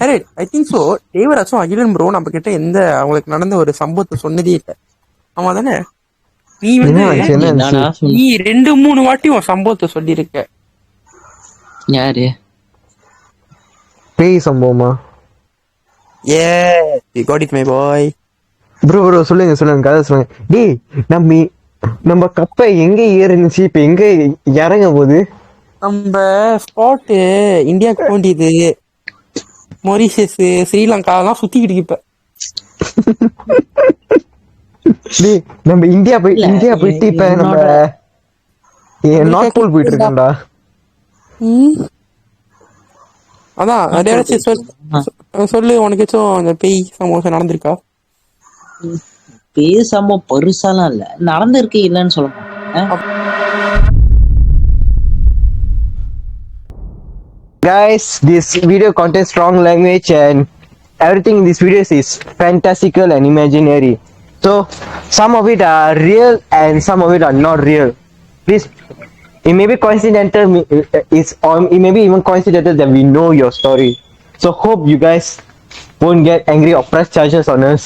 Array I think so தேவராஜும் Akilan bro நம்ம கிட்ட எந்த அவங்களுக்கு நடந்த ஒரு சம்பவத்தை சொன்னதே இல்லை. ஆமா தானே? நீ வந்து நீ 2-3 வாட்டி உன் சம்பவத்தை சொல்லியிருக்க. யாரு? பேய் சம்பவமா? You got it my boy. Bro சொல்லுங்க கதை சொல்லுங்க. டேய் நம்ம கப்பை எங்க ஏறுனுச்சு, இப்ப எங்க இறங்க போகுது? நம்ம ஸ்பாட்டு இந்தியாவுக்கு போண்டியது மொரிஷியஸ், ஸ்ரீலங்கா எல்லாம் சுத்திக்கிட்டு இப்ப. டேய் நம்ம இந்தியா போயிட்டு இப்ப நம்ம நார்த் போல் போயிட்டு இருக்கோம்டா. அதான் சொல்லு, உனக்கு ஏதாச்சும் அந்த பேய் சம்பவம் நடந்திருக்கா? பேய் சம்பவம் பெருசாலாம் இல்ல, நடந்திருக்கு, இல்லன்னு சொல்ல மாட்டேன். Guys, this video contains strong language and everything in this video is fantastical and imaginary. So, some of it are real and some of it are not real. Please, it may be coincidental, it may be even coincidental that we know your story. So, hope you guys won't get angry or press charges on us.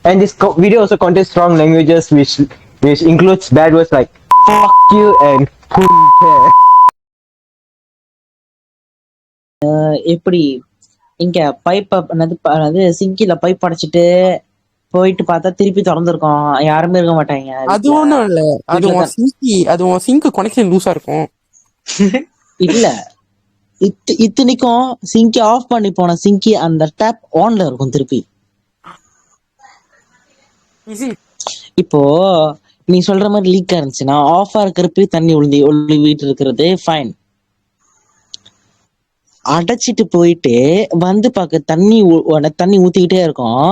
And this video also contains strong languages which includes bad words like fuck you and punte. எப்படி இங்க pipe அதாவது சிங்கில pipe அடைச்சிட்டு போயிட்டு பார்த்தா திருப்பி திறந்துருக்கோம், யாருமே இருக்க மாட்டாங்க. அது ஒண்ணும் இல்ல, அது உன் சிங்க் கனெக்ஷன் லூசா இருக்கும். இல்ல, இத்தனைக்கும் சிங்கி ஆஃப் பண்ணி போன சிங்கி அந்த டேப் ஆன்ல இருக்கும் திருப்பி. இப்போ நீ சொல்ற மாதிரி லீக்கா இருந்துச்சுன்னா ஆஃபா இருக்கிறப்ப தண்ணி ஒழுவிட்டு இருக்கிறது ஃபைன். அடைச்சிட்டு போயிட்டு வந்து பார்க்க தண்ணி ஊத்திக்கிட்டே இருக்கும்,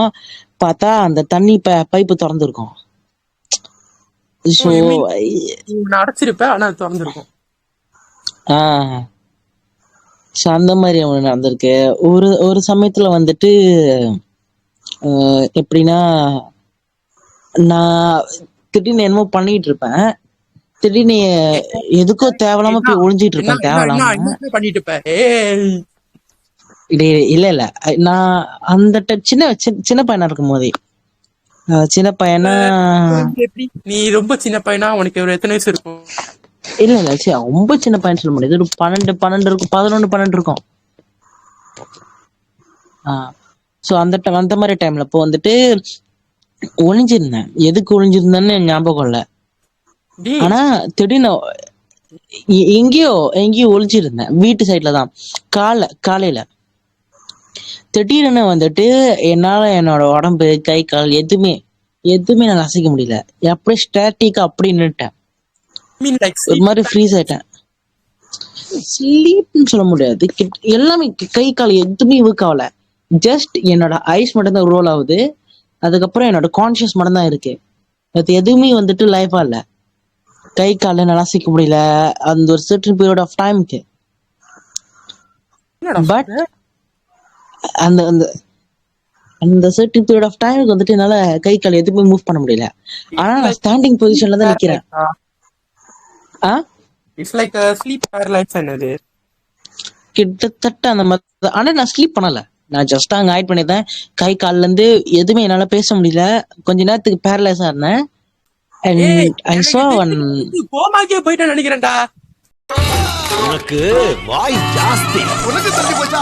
பார்த்தா அந்த தண்ணி பைப்பு திறந்துருக்கும். அந்த மாதிரி அவனு நடந்திருக்கு. ஒரு சமயத்துல வந்துட்டு எப்படின்னா, நான் திடீர்னு என்னமோ பண்ணிட்டு இருப்பேன், திடீர்னு எதுக்கோ தேவையில்லாம போய் ஒளிஞ்சிட்டு இருப்பேன். தேவையில்லாம இல்ல நான் அந்த சின்ன பையனா இருக்கும் போதே, சின்ன பையனா, நீ ரொம்ப சின்ன பையனா, உனக்கு ஒரு எத்தனை வயசு இருக்கும்? இல்ல ரொம்ப சின்ன பையன் சொல்ல முடியாது, ஒரு 12 இருக்கும், 11-12 இருக்கும். சோ அந்த மாதிரி டைம்ல இப்போ வந்துட்டு ஒளிஞ்சிருந்தேன். எதுக்கு ஒளிஞ்சிருந்தேன்னு ஞாபகம் இல்ல, ஆனா திடீர்னு எங்கேயோ ஒளிஞ்சிருந்தேன். வீட்டு சைட்ல தான் காலையில திடீர்னு வந்துட்டு என்னால என்னோட உடம்பு, கை, கால் எதுவுமே நான் அசைக்க முடியல. அப்படியே ஸ்டாட்டிக்கா அப்படி நின்னுட்டேன், ஒரு மாதிரி ஃப்ரீஸ் ஆயிட்டேன். ஸ்லீப்னு சொல்ல முடியாது, எல்லாமே கை கால் எதுவுமே ஒர்க் ஆகல. ஜஸ்ட் என்னோட ஐஸ் மட்டும் தான் ரோல் ஆகுது, அதுக்கப்புறம் என்னோட கான்சியஸ் மட்டும் தான் இருக்கு. அது எதுவுமே வந்துட்டு லைஃபா இல்ல. கை கால நல்லா அசைக்க முடியல அந்த ஒரு சர்டன் பீரியட் ஆஃப் டைமுக்கு. பட் அந்த அந்த சர்டன் பீரியட் ஆஃப் டைமுக்கு வந்துட்டு என்னால கை கால் எதுவுமே மூவ் பண்ண முடியல. ஆனா நான் ஸ்டாண்டிங் பொசிஷன்ல தான் நிக்கிறேன். இட்ஸ் லைக் ஸ்லீப் பேரலைஸ் என்னது கிட்டத்தட்ட அந்த மாதிரி. ஆனா நான் ஸ்லீப் பண்ணல, நான் ஜஸ்ட் அங்க ஹைட் பண்ணிட்டேன். கை கால்ல இருந்து எதுவுமே என்னால பேச முடியல, கொஞ்ச நேரத்துக்கு பேரலைஸா இருந்தேன். And I saw one கோமாக்கே போய்ட்ட நினைக்கிறேன்டா. உனக்கு வாய் ஜாஸ்தி. உனக்கு தள்ளி போச்சா?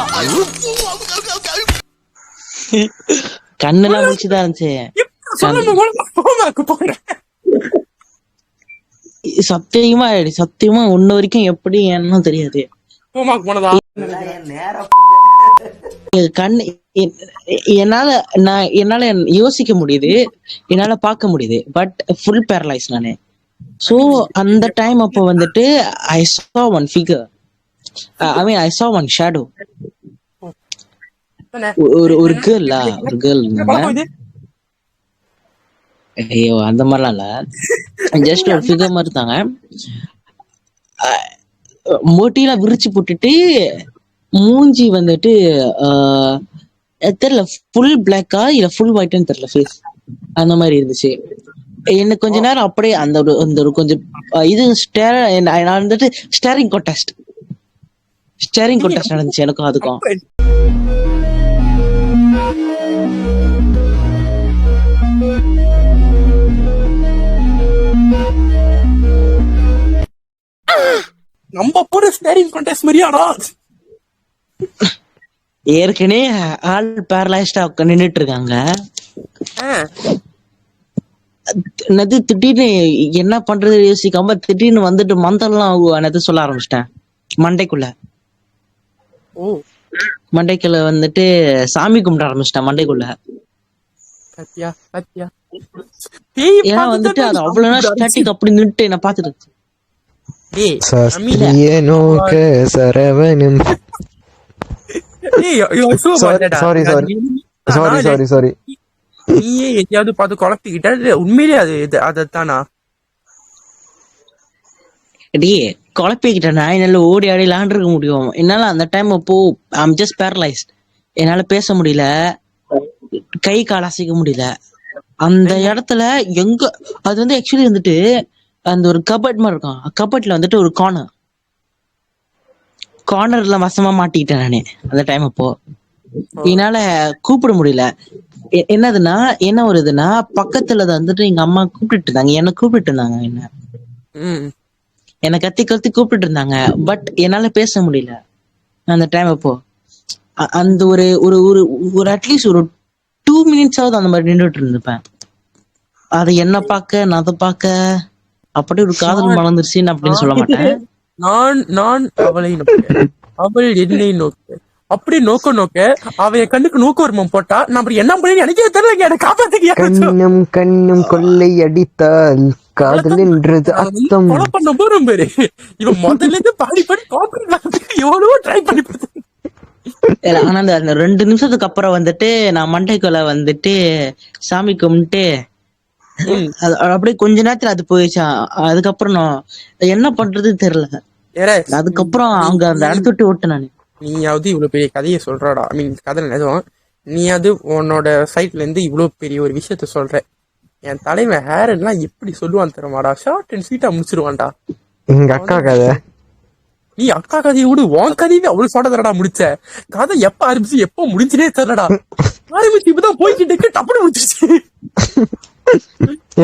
கண்ணெல்லாம் முடிச்சுதான் இருந்துச்சு. கோமாக்கு போறேன் சத்தியமா ஒன்னு வரைக்கும் எப்படி என்ன தெரியாது. கோமாக்கு போனதா கண் என்னால யோசிக்க முடியுது, என்னால பார்க்க முடியுது, பட் ஃபுல் பேரலைஸ் நானு. சோ அந்த டைம் அப்போ வந்துட்டு I saw one figure, I saw one shadow. ஒரு கேர்ள் ஐயோ அந்த மாதிரிலாம் இல்ல, ஜஸ்ட் ஒரு ஃபிகர் மாதிரி தாங்க. மோட்டிலாம் விரிச்சு போட்டுட்டு மூஞ்சி வந்துட்டு தெரியல ஃபுல் பிளாக்கா இல்ல ஃபுல் ஒயிட்னு தெரியல, ஃபேஸ் அந்த மாதிரி இருந்துச்சு. எனக்கு கொஞ்ச நேரம் அப்படியே அந்த ஒரு கொஞ்சம் இது நான் வந்துட்டு ஸ்டேரிங் கான்டெஸ்ட் நடந்துச்சு எனக்கும் அதுக்கும். சரியாடா? ஏற்கனவே ஆள் பேரலைஸ்டா நின்னுட்டு இருக்காங்க. என்னது திடீர்னு என்ன பண்றது யோசிக்காம திடீர்னு வந்துட்டு மந்தெல்லாம் என்னது சொல்ல ஆரம்பிச்சிட்டேன் மண்டைக்குள்ள. மண்டைக்குள்ள வந்துட்டு சாமி கும்பிட ஆரம்பிச்சிட்டேன் மண்டைக்குள்ள. சத்தியா சத்தியா ஏன்னா வந்துட்டு அது அவ்வளவு நேரம் ஸ்டாட்டிக் அப்படி நின்னுட்டு என்ன பாத்துட்டு சாரி நீயே எதையாவது பார்த்து குழப்பிக்கிட்ட உண்மையிலே அது அதத்தானா? குழப்பிக்கிட்டேன். என்னால ஓடி ஆடி விளையாண்டுருக்க முடியும். என்னால அந்த டைம் அப்போ ஐம் ஜஸ்ட் பேரலைஸ்ட். என்னால பேச முடியல, கை கால் அசைக்க முடியல. அந்த இடத்துல எங்க அது வந்து ஆக்சுவலி வந்துட்டு அந்த ஒரு கபட் மாதிரி இருக்கும். கபட்ல வந்துட்டு ஒரு கார்னர்ல வசமா மாட்டிக்கிட்டேன் நானு அந்த டைம். அப்போ என்னால கூப்பிட முடியல. என்னதுன்னா என்ன ஒரு இதுன்னா பக்கத்துல வந்துட்டு எங்க அம்மா கூப்பிட்டு இருந்தாங்க, என்ன கூப்பிட்டு இருந்தாங்க, என்ன கத்தி கத்தி கூப்பிட்டு இருந்தாங்க. பட் என்னால பேச முடியல அந்த டைம். அப்போ அந்த ஒரு ஒரு ஒரு அட்லீஸ்ட் ஒரு 2 minutes அந்த மாதிரி நின்றுட்டு இருந்திருப்பேன். அதை என்ன பார்க்க நான் அதை பார்க்க அப்படி ஒரு காதல் மலர்ந்துருச்சுன்னு அப்படின்னு சொல்ல மாட்டேன். நான் அவளை நோக்க, அவள் என்னை நோக்க, அப்படி நோக்க அவ என் கண்ணுக்கு நோக்க வருமம் போட்டா நம்ம என்ன பண்ணி எனக்கே தெரியல. எனக்கு காப்பாத்துக்கு கண்ணும் கொள்ளை அடித்தால் காதல் என்றது அர்த்தம். கொலை பண்ண போறோம் பேரு. இவன் முதல்ல இருந்து பாடி எவ்வளவோ ட்ரை பண்ணி பார்த்து. ஆனா அந்த 2 நிமிஷத்துக்கு அப்புறம் வந்துட்டு நான் மண்டைக்குள்ள வந்துட்டு சாமி கும்பிட்டு அப்படியே கொஞ்ச நேரத்துல அது போயிடுச்சா. அதுக்கப்புறம் நான் என்ன பண்றது தெரியல. அதுக்கப்புறம் அங்க அந்த இடத்த விட்டு ஓட்டு நானு. நீயாவது இவ்வளவு பெரிய கதையை சொல்றாடா, ஐ மீன் கதை நிஜம். நீயாவது உன்னோட சைட்ல இருந்து இவ்வளவு பெரிய ஒரு விஷயத்த சொல்ற. என் தலைவன் ஹேர் எல்லாம் எப்படி சொல்லுவான் தெரியுமாடா? ஷார்ட் அண்ட் ஸ்வீட்டா முடிச்சிருவான்டா. எங்க அக்கா கதை. நீ அக்கா கதையை விடு, உன் கதையுமே அவ்வளவு சொன்னதடா முடிச்ச. கதை எப்ப ஆரம்பிச்சு எப்ப முடிஞ்சுனே தெரியலடா. ஆரம்பிச்சு இப்பதான் போய்கிட்டு டப்புனு முடிச்சிருச்சு.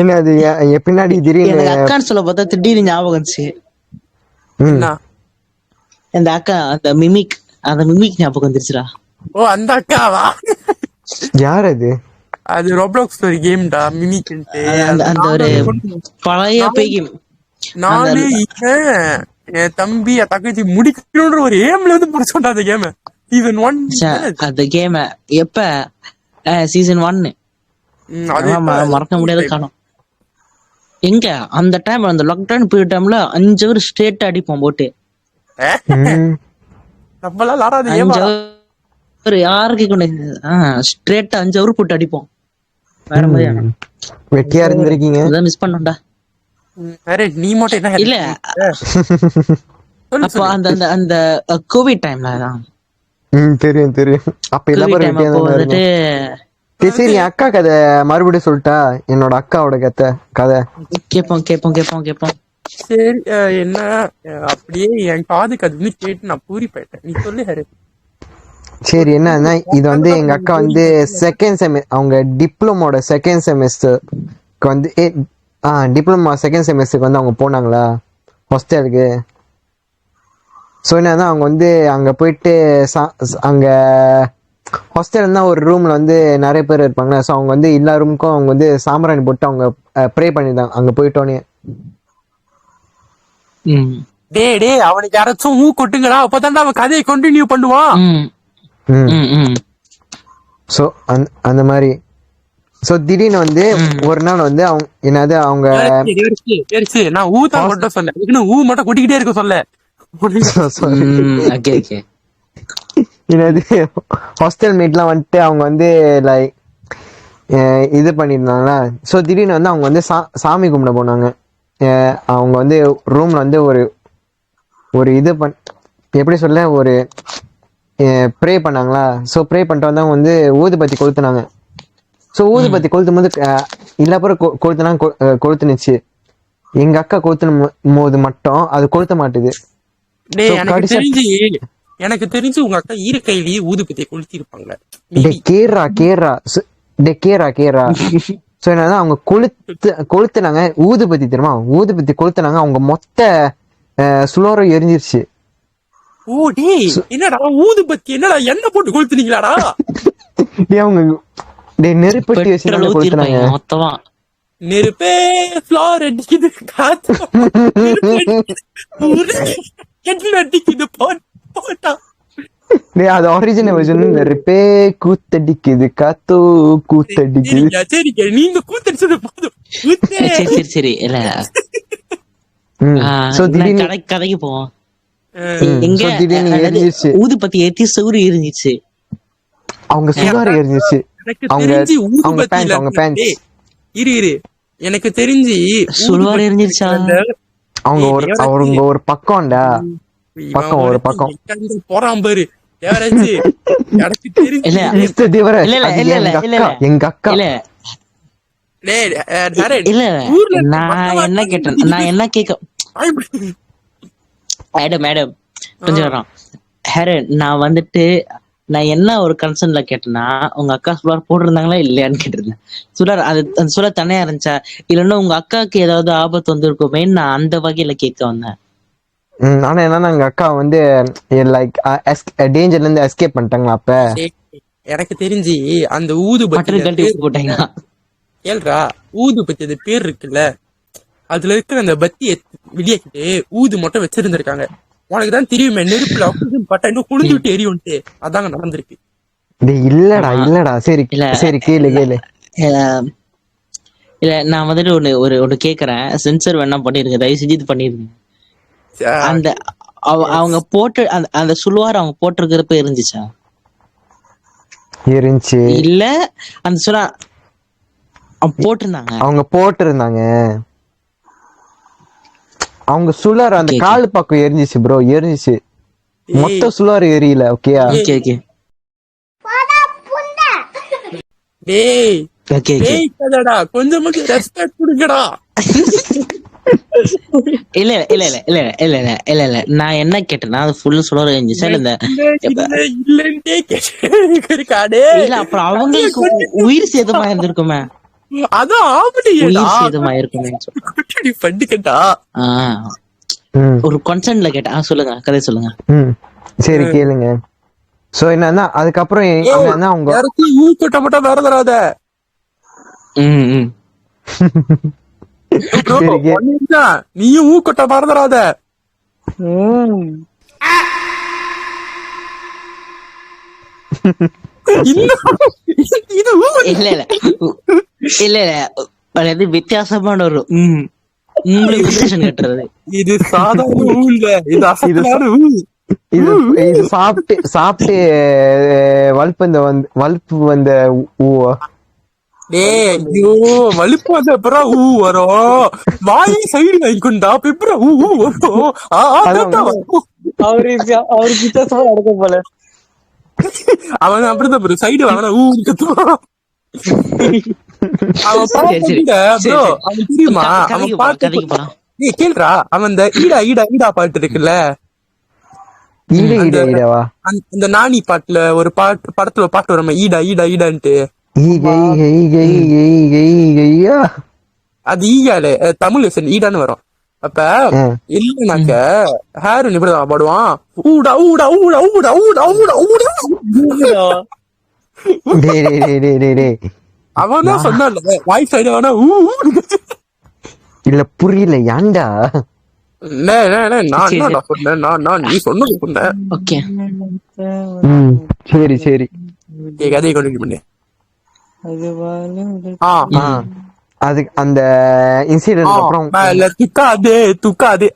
என்ன அது பின்னாடி திடீர்னு அக்கான்னு சொல்ல பார்த்தா திடீர்னு ஞாபகம் வந்துச்சு. அந்த அக்கா அந்த மிமிக் ஞாபகம் வந்துருச்சுடா. ஓ அந்த அக்காவா? யார் அது? அது ரோப்ளாக்ஸ் ஒரு கேம்டா, மிமிக்ன்ட்டு. அந்த ஒரு பழைய பேய் கேம். நானு என் தம்பி என் தங்கச்சி முடிக்கணும்ன்ற ஒரு ஏம்ல வந்து முடிச்சோண்டா அந்த கேம். சீசன் 1 அந்த கேம் எப்ப சீசன் 1 மறக்க முடியாத காலம். எங்க அந்த டைம் அந்த லாக்டவுன் பீரியட் டைம்ல 5 hour ஸ்ட்ரெயிட்டா அடிப்போம் போட்டு. யாருக்கு கொண்டு ஸ்ட்ரெயிட்டா 5 hour போட்டு அடிப்போம். வேற மாதிரி வெட்டியா இருந்திருக்கீங்க. அதான் மிஸ் பண்ணோம்டா. நீ மட்டும் என்ன இல்ல அப்ப அந்த அந்த அந்த கோவிட் டைம்ல தான். தெரியும். அப்ப வந்துட்டு சரி அக்கா கதை மறுபடியும் சொல்லிட்டா. என்னோட அக்காவோட கதை கேப்போம். சரி என்ன அப்படியே என் காது கதை கேட்டு நான் பூரி போயிட்டேன். நீ சொல்லு ஹரி. சரி என்னன்னா இது வந்து எங்க அக்கா வந்து செகண்ட் செமஸ்டர், அவங்க டிப்ளமோட செகண்ட் செமஸ்டருக்கு வந்து டிப்ளமா செகண்ட் செமஸ்டருக்கு வந்து அவங்க போனாங்களா ஹாஸ்டலுக்கு. ஸோ என்னன்னா அவங்க வந்து அங்கே போயிட்டு அங்கே ஹாஸ்டல் தான் ஒரு ரூம்ல வந்து நிறைய பேர் இருப்பாங்க. ஸோ அவங்க வந்து எல்லா ரூமுக்கும் அவங்க வந்து சாம்பிராணி போட்டு அவங்க ப்ரே பண்ணிருந்தாங்க அங்கே போயிட்டோன்னே. டே அவனுக்கு யாராச்சும் கொட்டுங்கடா, அப்பதான் அவன் கதையை கண்டினியூ பண்ணுவான். ஸோ அந்த மாதிரி. ஸோ திடீர்னு வந்து ஒரு நாள் வந்து அவங்க என்னது அவங்க நான் ஊ தான் கொட்ட சொன்னேன், ஊ மட்டும் கொட்டிக்கிட்டே இருக்க சொல்ல. என்னது ஹாஸ்டல் மேட்லாம் வந்துட்டு அவங்க வந்து லைக் இது பண்ணியிருந்தாங்களா. ஸோ திடீர்னு வந்து அவங்க வந்து சாமி கும்பிட போனாங்க. அவங்க வந்து ரூம்ல வந்து ஒரு இது எப்படி சொல்ல ஒரு ப்ரே பண்ணாங்களா. ஸோ ப்ரே பண்ணிட்டு வந்து அவங்க வந்து ஊதுபத்தி கொளுத்துனாங்க. ஸோ ஊதுபத்தி கொளுத்தும் போது எல்லா பேரும் கொளுத்துனுச்சு. எங்க அக்கா கொளுத்தும் போது மட்டும் அது கொளுத்த மாட்டுது. எனக்கு தெரிஞ்சு உங்க அக்கா ஈரக்கையிலேயே ஊதுபத்தியை கொளுத்தி இருப்பாங்க. கேரா ஸோ என்னன்னா அவங்க கொளுத்துனாங்க ஊதுபத்தி தெரியுமா, ஊதுபத்தி கொளுத்துனாங்க. அவங்க மொத்த சுலோரம் எரிஞ்சிருச்சு. ஓ டேய் என்னடா ஊதுபத்தி என்னடா எண்ணெய் போட்டு கொளுத்துனீங்களாடா? டேய் அவங்க டேய் நெருப்பட்டி வச்சு பெட்ரோல் தான் கொளுத்துறாங்க. ஊத்திருப்பாங்க மொத்தமா. நெருப்பே ஃப்ளார் அடிக்குது காத்து என்ன அடிக்குது போட்டா. டேய் அது ஒரிஜினல் வெர்ஷன். நெருப்பே கூத்தடிக்குது காத்தோ கூத்தடிக்குது. சரிங்க நீங்க கூத்தடிச்சது போதும். சரி இல்ல சோ திடீர்னு கதைக்கு போவோம். so எங்க திடீர்னு எரிஞ்சிச்சு. ஊதுபத்தி ஏத்தி சவுறு இருந்துச்சு. அவங்க சுகார் எரிஞ்சிச்சு. எனக்கு அவங்க தெரிஞ்சு அவங்க பேண்ட் அவங்க பேண்ட் இரு எனக்கு தெரிஞ்சு சுடுவாடு எரிஞ்சிருச்சா? அவங்க ஒரு பக்கம்டா பக்கம் ஒரு பக்கம் போறான் பாரு தேவராஜ். எனக்கு தெரிஞ்சு இல்ல மிஸ்டர் தேவராஜ் இல்ல, அது இல்ல, எங்க இல்ல, அக்கா எங்க அக்கா. இல்ல டேய், டேரட், இல்ல ஊர்ல நான் என்ன கேட்டேன், நான் என்ன கேட்க மேடம் கொஞ்சம் வரோம் ஹேரன். நான் வந்துட்டு நான் என்ன ஒரு கன்சர்ன்ல கேட்டேன்னா, உங்க அக்கா சுலார் போட்டிருந்தாங்களா இல்லையான்னு கேட்டிருந்தேன். சுலார் அந்த சுலார் தனியா இருந்துச்சா, இல்லைன்னா உங்க அக்காவுக்கு ஏதாவது ஆபத்து வந்திருக்குமேன்னு நான் அந்த வகையில கேட்க வந்தேன். ஆனா என்னன்னா எங்க அக்கா வந்து லைக் டேஞ்சர்ல இருந்து எஸ்கேப் பண்ணிட்டாங்களா அப்ப. எனக்கு தெரிஞ்சு அந்த பட்டர் ஊதுபத்தி கழட்டி போட்டாங்க. ஏல்ரா ஊதுபத்தி அது பேர் இருக்குல்ல, அதுல இருக்கிற அந்த பத்தியை வெளியாக்கிட்டு ஊது மட்டும் வச்சிருந்திருக்காங்க. உனக்கு தான் தெரியுமே நெருப்புல ஆக்சிஜன் பட்டா இன்னும் குளிஞ்சு விட்டு எரியும்ட்டு. அதாங்க நடந்திருக்கு. இல்லடா சரி சரி கேளு இல்ல நான் வந்துட்டு ஒண்ணு கேக்குறேன். சென்சர் வேணா பண்ணிருங்க, தயவு செஞ்சு இது பண்ணிருங்க. அந்த அவங்க போட்டு அந்த சுல்வார் அவங்க போட்டிருக்கிறப்ப இருந்துச்சா? இருந்துச்சு. இல்ல அந்த சுலா போட்டிருந்தாங்க, அவங்க போட்டிருந்தாங்க. அவங்க சுலார் அந்த கால் பக்கம் எரிஞ்சிச்சு ப்ரோ, எரிஞ்சிச்சு. மொத்த சுலார் எரியல. ஓகேயா? ஓகே டேய் டேய் கதடா கொஞ்சமாச்சு ரெஸ்பெக்ட் கொடுங்கடா. இல்ல நான் என்ன கேட்டேன்னா, அது ஃபுல் சுலர் எரிஞ்சிச்சா இல்ல இல்லன்ட்டே கேட்டே. இல்ல அப்புறம் அவங்களுக்கு உயிர் சேதமா இருந்திருக்குமே. அதான் ஆம்பளையடா உயிர் சேதமா இருக்குமே பண்ணிக்கட்டா. ஒரு கன்சர்ன்ல கேட்டேன். சொல்லுங்க, கதை சொல்லுங்க. சரி கேளுங்க. சோ என்னன்னா அதுக்கப்புறம் என்னன்னா அவங்க ஊக்கட்ட மட்டும் வேற தராத. நீயும் ஊக்கட்ட மறந்துடாத. இல்ல வித்தியாசமான ஒரு கட்டுறது. இது சாதாரண ஊல்ல, இது அசலான ஊல். இது சாப்பிட்டு வலுப்பு வந்த டேய் ஐயோ வலுப்பு வந்த அப்புறம் வரும். வாயை சைடு வாங்கிக்கொண்டா அப்புறம் வரும். அவரு வித்தியாசமா நடக்க போல. அவன் அப்படிதான் ப்ரோ சைடு வாங்கினா கத்துவான். அவன் ப்ரோ அவன் தெரியுமா, அவன் பாட்டு நீ கேள்றா. அவன் இந்த ஈடா ஈடா ஈடா பாட்டு இருக்குல்ல, அந்த நானி பாட்டுல ஒரு பாட்டு படத்துல பாட்டு வரும் ஈடா ஈடா ஈடான்ட்டு. அது ஈகால தமிழ் ஈடான்னு வரும். அப்ப இல்லனாக்க ஹேரன் இப்படிதான் பாடுவான். ஊடா ஊடா ஊடா ஊடா ஊடா ஊடா ஊடா. அவன் தான் சொன்னான் வாய்ஸ் சைடு வேணா இல்ல புரியல ஏன்டா. நீ சொன்னது சொன்னேன். சரி சரி கதையை கொண்டு பண்ணு. அது அந்த இன்சிடென்ட் அப்புறம் துக்காதே.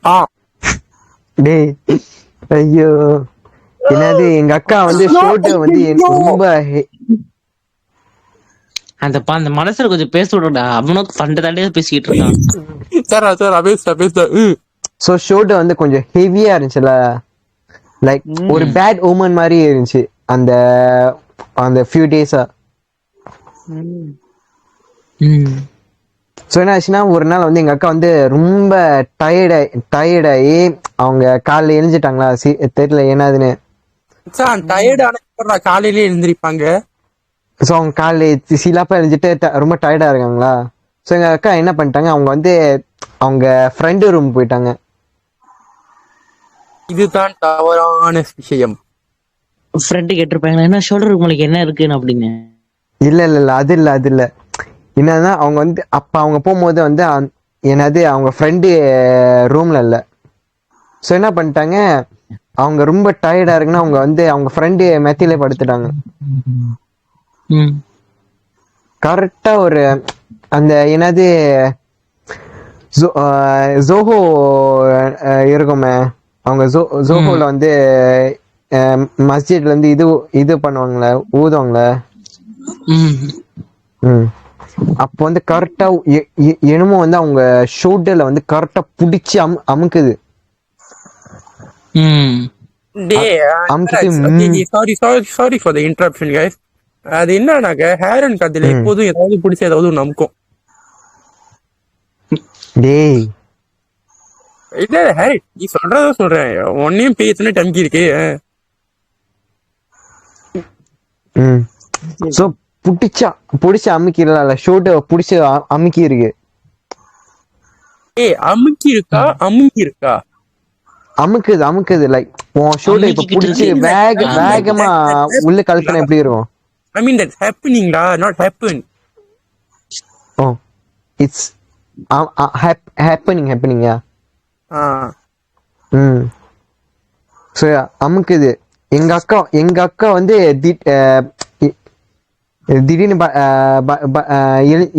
டேய் ஐயோ என்னது எங்க அக்கா வந்து ஷோட்டை வந்து ரொம்ப அந்த மனசுல கொஞ்சம் பேச விடுறா. அவனுக்கு சண்டை தாண்டியா பேசிக்கிட்டு இருக்கான். சோ ஷோட்டை வந்து கொஞ்சம் ஹெவியா இருந்துச்சுல, லைக் ஒரு பேட் ஓமன் மாதிரி இருந்துச்சு அந்த அந்த ஃபியூ டேஸா. ஸோ என்ன ஆச்சுன்னா ஒரு நாள் வந்து எங்க அக்கா வந்து ரொம்ப டயர்டாயி அவங்க காலைல எழுஞ்சிட்டாங்களா, தெரியல என்னதுன்னு. காலையிலே எழுந்திருப்பாங்க. ஸோ அவங்க காலையில சீலாப்பா எழுஞ்சிட்டு ரொம்ப டயர்டா இருக்காங்களா. ஸோ எங்க அக்கா என்ன பண்ணிட்டாங்க, அவங்க வந்து அவங்க ஃப்ரெண்டு ரூம் போயிட்டாங்க. இதுதான் தவறான விஷயம். ஃப்ரெண்டு கேட்டிருப்பாங்க என்ன ஷோல்டருக்கு உங்களுக்கு என்ன இருக்குன்னு அப்படின்னு. இல்ல அது இல்ல என்னன்னா அவங்க வந்து அப்ப அவங்க போகும்போது வந்து என்னது அவங்க ஃப்ரெண்டு ரூம்ல இல்ல. ஸோ என்ன பண்ணிட்டாங்க, அவங்க ரொம்ப டயர்டா இருக்குன்னா அவங்க வந்து அவங்க ஃப்ரெண்டு மெத்தியில படுத்துட்டாங்க. கரெக்டா ஒரு அந்த என்னது ஜோஹோ இருக்குமே, அவங்க ஜோஹோல வந்து மஸ்ஜித்ல வந்து இது பண்ணுவாங்களே, ஊதுவாங்களே. அப்போ வந்து கரெக்டா என்னமோ வந்து அவங்க ஷோல்டர்ல வந்து கரெக்டா புடிச்சு அமுக்குது. Sorry for the interruption guys. அது என்னன்னாக்க ஹேரன் கதில எப்போதும் ஏதாவது பிடிச்ச ஏதாவது நமக்கும் டேய் இல்ல ஹேரி நீ சொல்றத சொல்றேன். ஒன்னையும் பேசுன டங்கி இருக்கு. சோ புடிச்சு அமுக்கிடல, ஷோல்டர் புடிச்சு அமுக்கி இருக்கு. அமுக்கி இருக்கா அமுக்குது லைக் உன் ஷோல்டர் இப்ப புடிச்சு வேகமா உள்ள கழுத்துனா எப்படி இருக்கும்? I mean that's happening da, not happen. Oh, it's happening yeah. So yeah, அமுக்குது. எங்க அக்கா வந்து திடீர்னு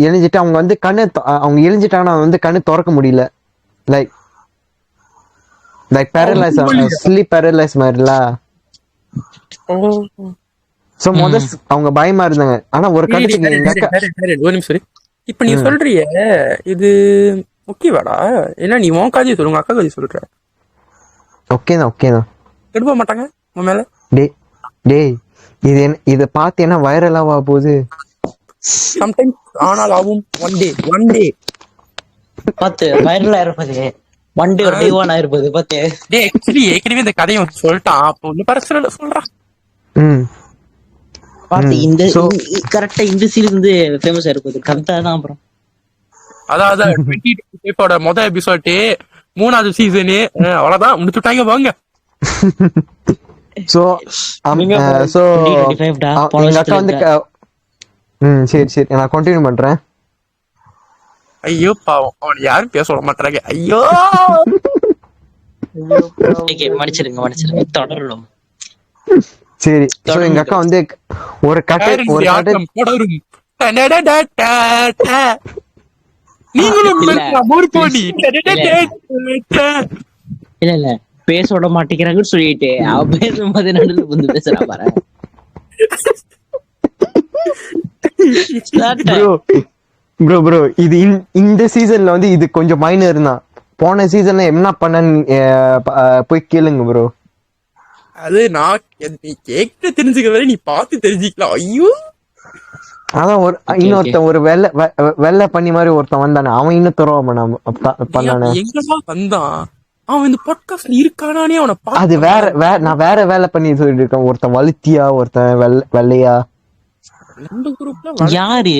எழுஞ்சிட்டு அவங்க வந்து அவங்க எழுஞ்சிட்டாங்கன்னா வந்து கண்ணு திறக்க முடியல. லைக் பேரலைஸ், ஸ்லீப் பேரலைஸ் மாதிரில. சோ அவங்க பயமா இருந்தாங்க. ஆனா ஒரு கட்டத்துக்கு எங்க அக்கா ஒரு நிமிஷம் இப்ப நீ சொல்றிய இது ஓகேவாடா? ஏன்னா நீ உன் காதி சொல்லுங்க, அக்கா காதி சொல்ற. ஓகேதான் எடுப்ப மாட்டாங்க உன் மேல. டேய் இத பார்த்து என்ன வைரலாவா போகுது? சம்டைம்ஸ் ஆனால் ஆகும். ஒன் டே பாத்து வைரலா இருப்பது, ஒன் டே டே ஒன் ஆயிருப்பது பாத்து. டேய் ஆக்சுவலி ஏற்கனவே இந்த கதையை சொல்லிட்டான். அப்போ ஒண்ணு பரசல சொல்றான். பாத்து இந்த கரெக்டா இந்த சீரிஸ் வந்து ஃபேமஸ் ஆயிருப்பது கரெக்டா தான். அப்புறம் அதாவது 22 முதல் எபிசோட் 3வது சீசனு அவ்வளவுதான் முடிச்சுட்டாங்க வாங்க. சோ எங்க அக்கா வந்து சரி நான் கண்டினியூ பண்றேன். ஐயோ பாவம், அவன் யாரும் பேச விட மாட்டாங்க. ஐயோ மன்னிச்சிருங்க தொடரணும். சரி எங்க அக்கா வந்து ஒரு தொடரும். நீங்களும் இல்ல பேச விட மாட்டேங்கிறாங்கன்னு சொல்லிட்டு அவ பேசும்போது நடுவில் வந்து பேசுறா பாரு. ப்ரோ இது இந்த சீசன்ல வந்து இது கொஞ்சம் மைனர் தான். போன சீசன்ல என்ன பண்ணன்னு போய் கேளுங்க ப்ரோ. அது நான் நீ கேட்டு தெரிஞ்சுக்க வரை நீ பார்த்து தெரிஞ்சுக்கலாம். ஐயோ அதான் இன்னொருத்தன் ஒரு வெள்ளை பண்ணி மாதிரி ஒருத்தன் வந்தானே, அவன் இன்னும் துறவா பண்ணானே. எங்கடா வந்தான் அவன்? இந்த பாட்காஸ்ட்ல இருக்கானே அவனை. அது நான் வேற வேலை பண்ணி சொல்லிட்டு இருக்கேன். ஒருத்தன் வலுத்தியா, ஒருத்தன் வெள்ளையா. நம்ம குரூப்ல யாரு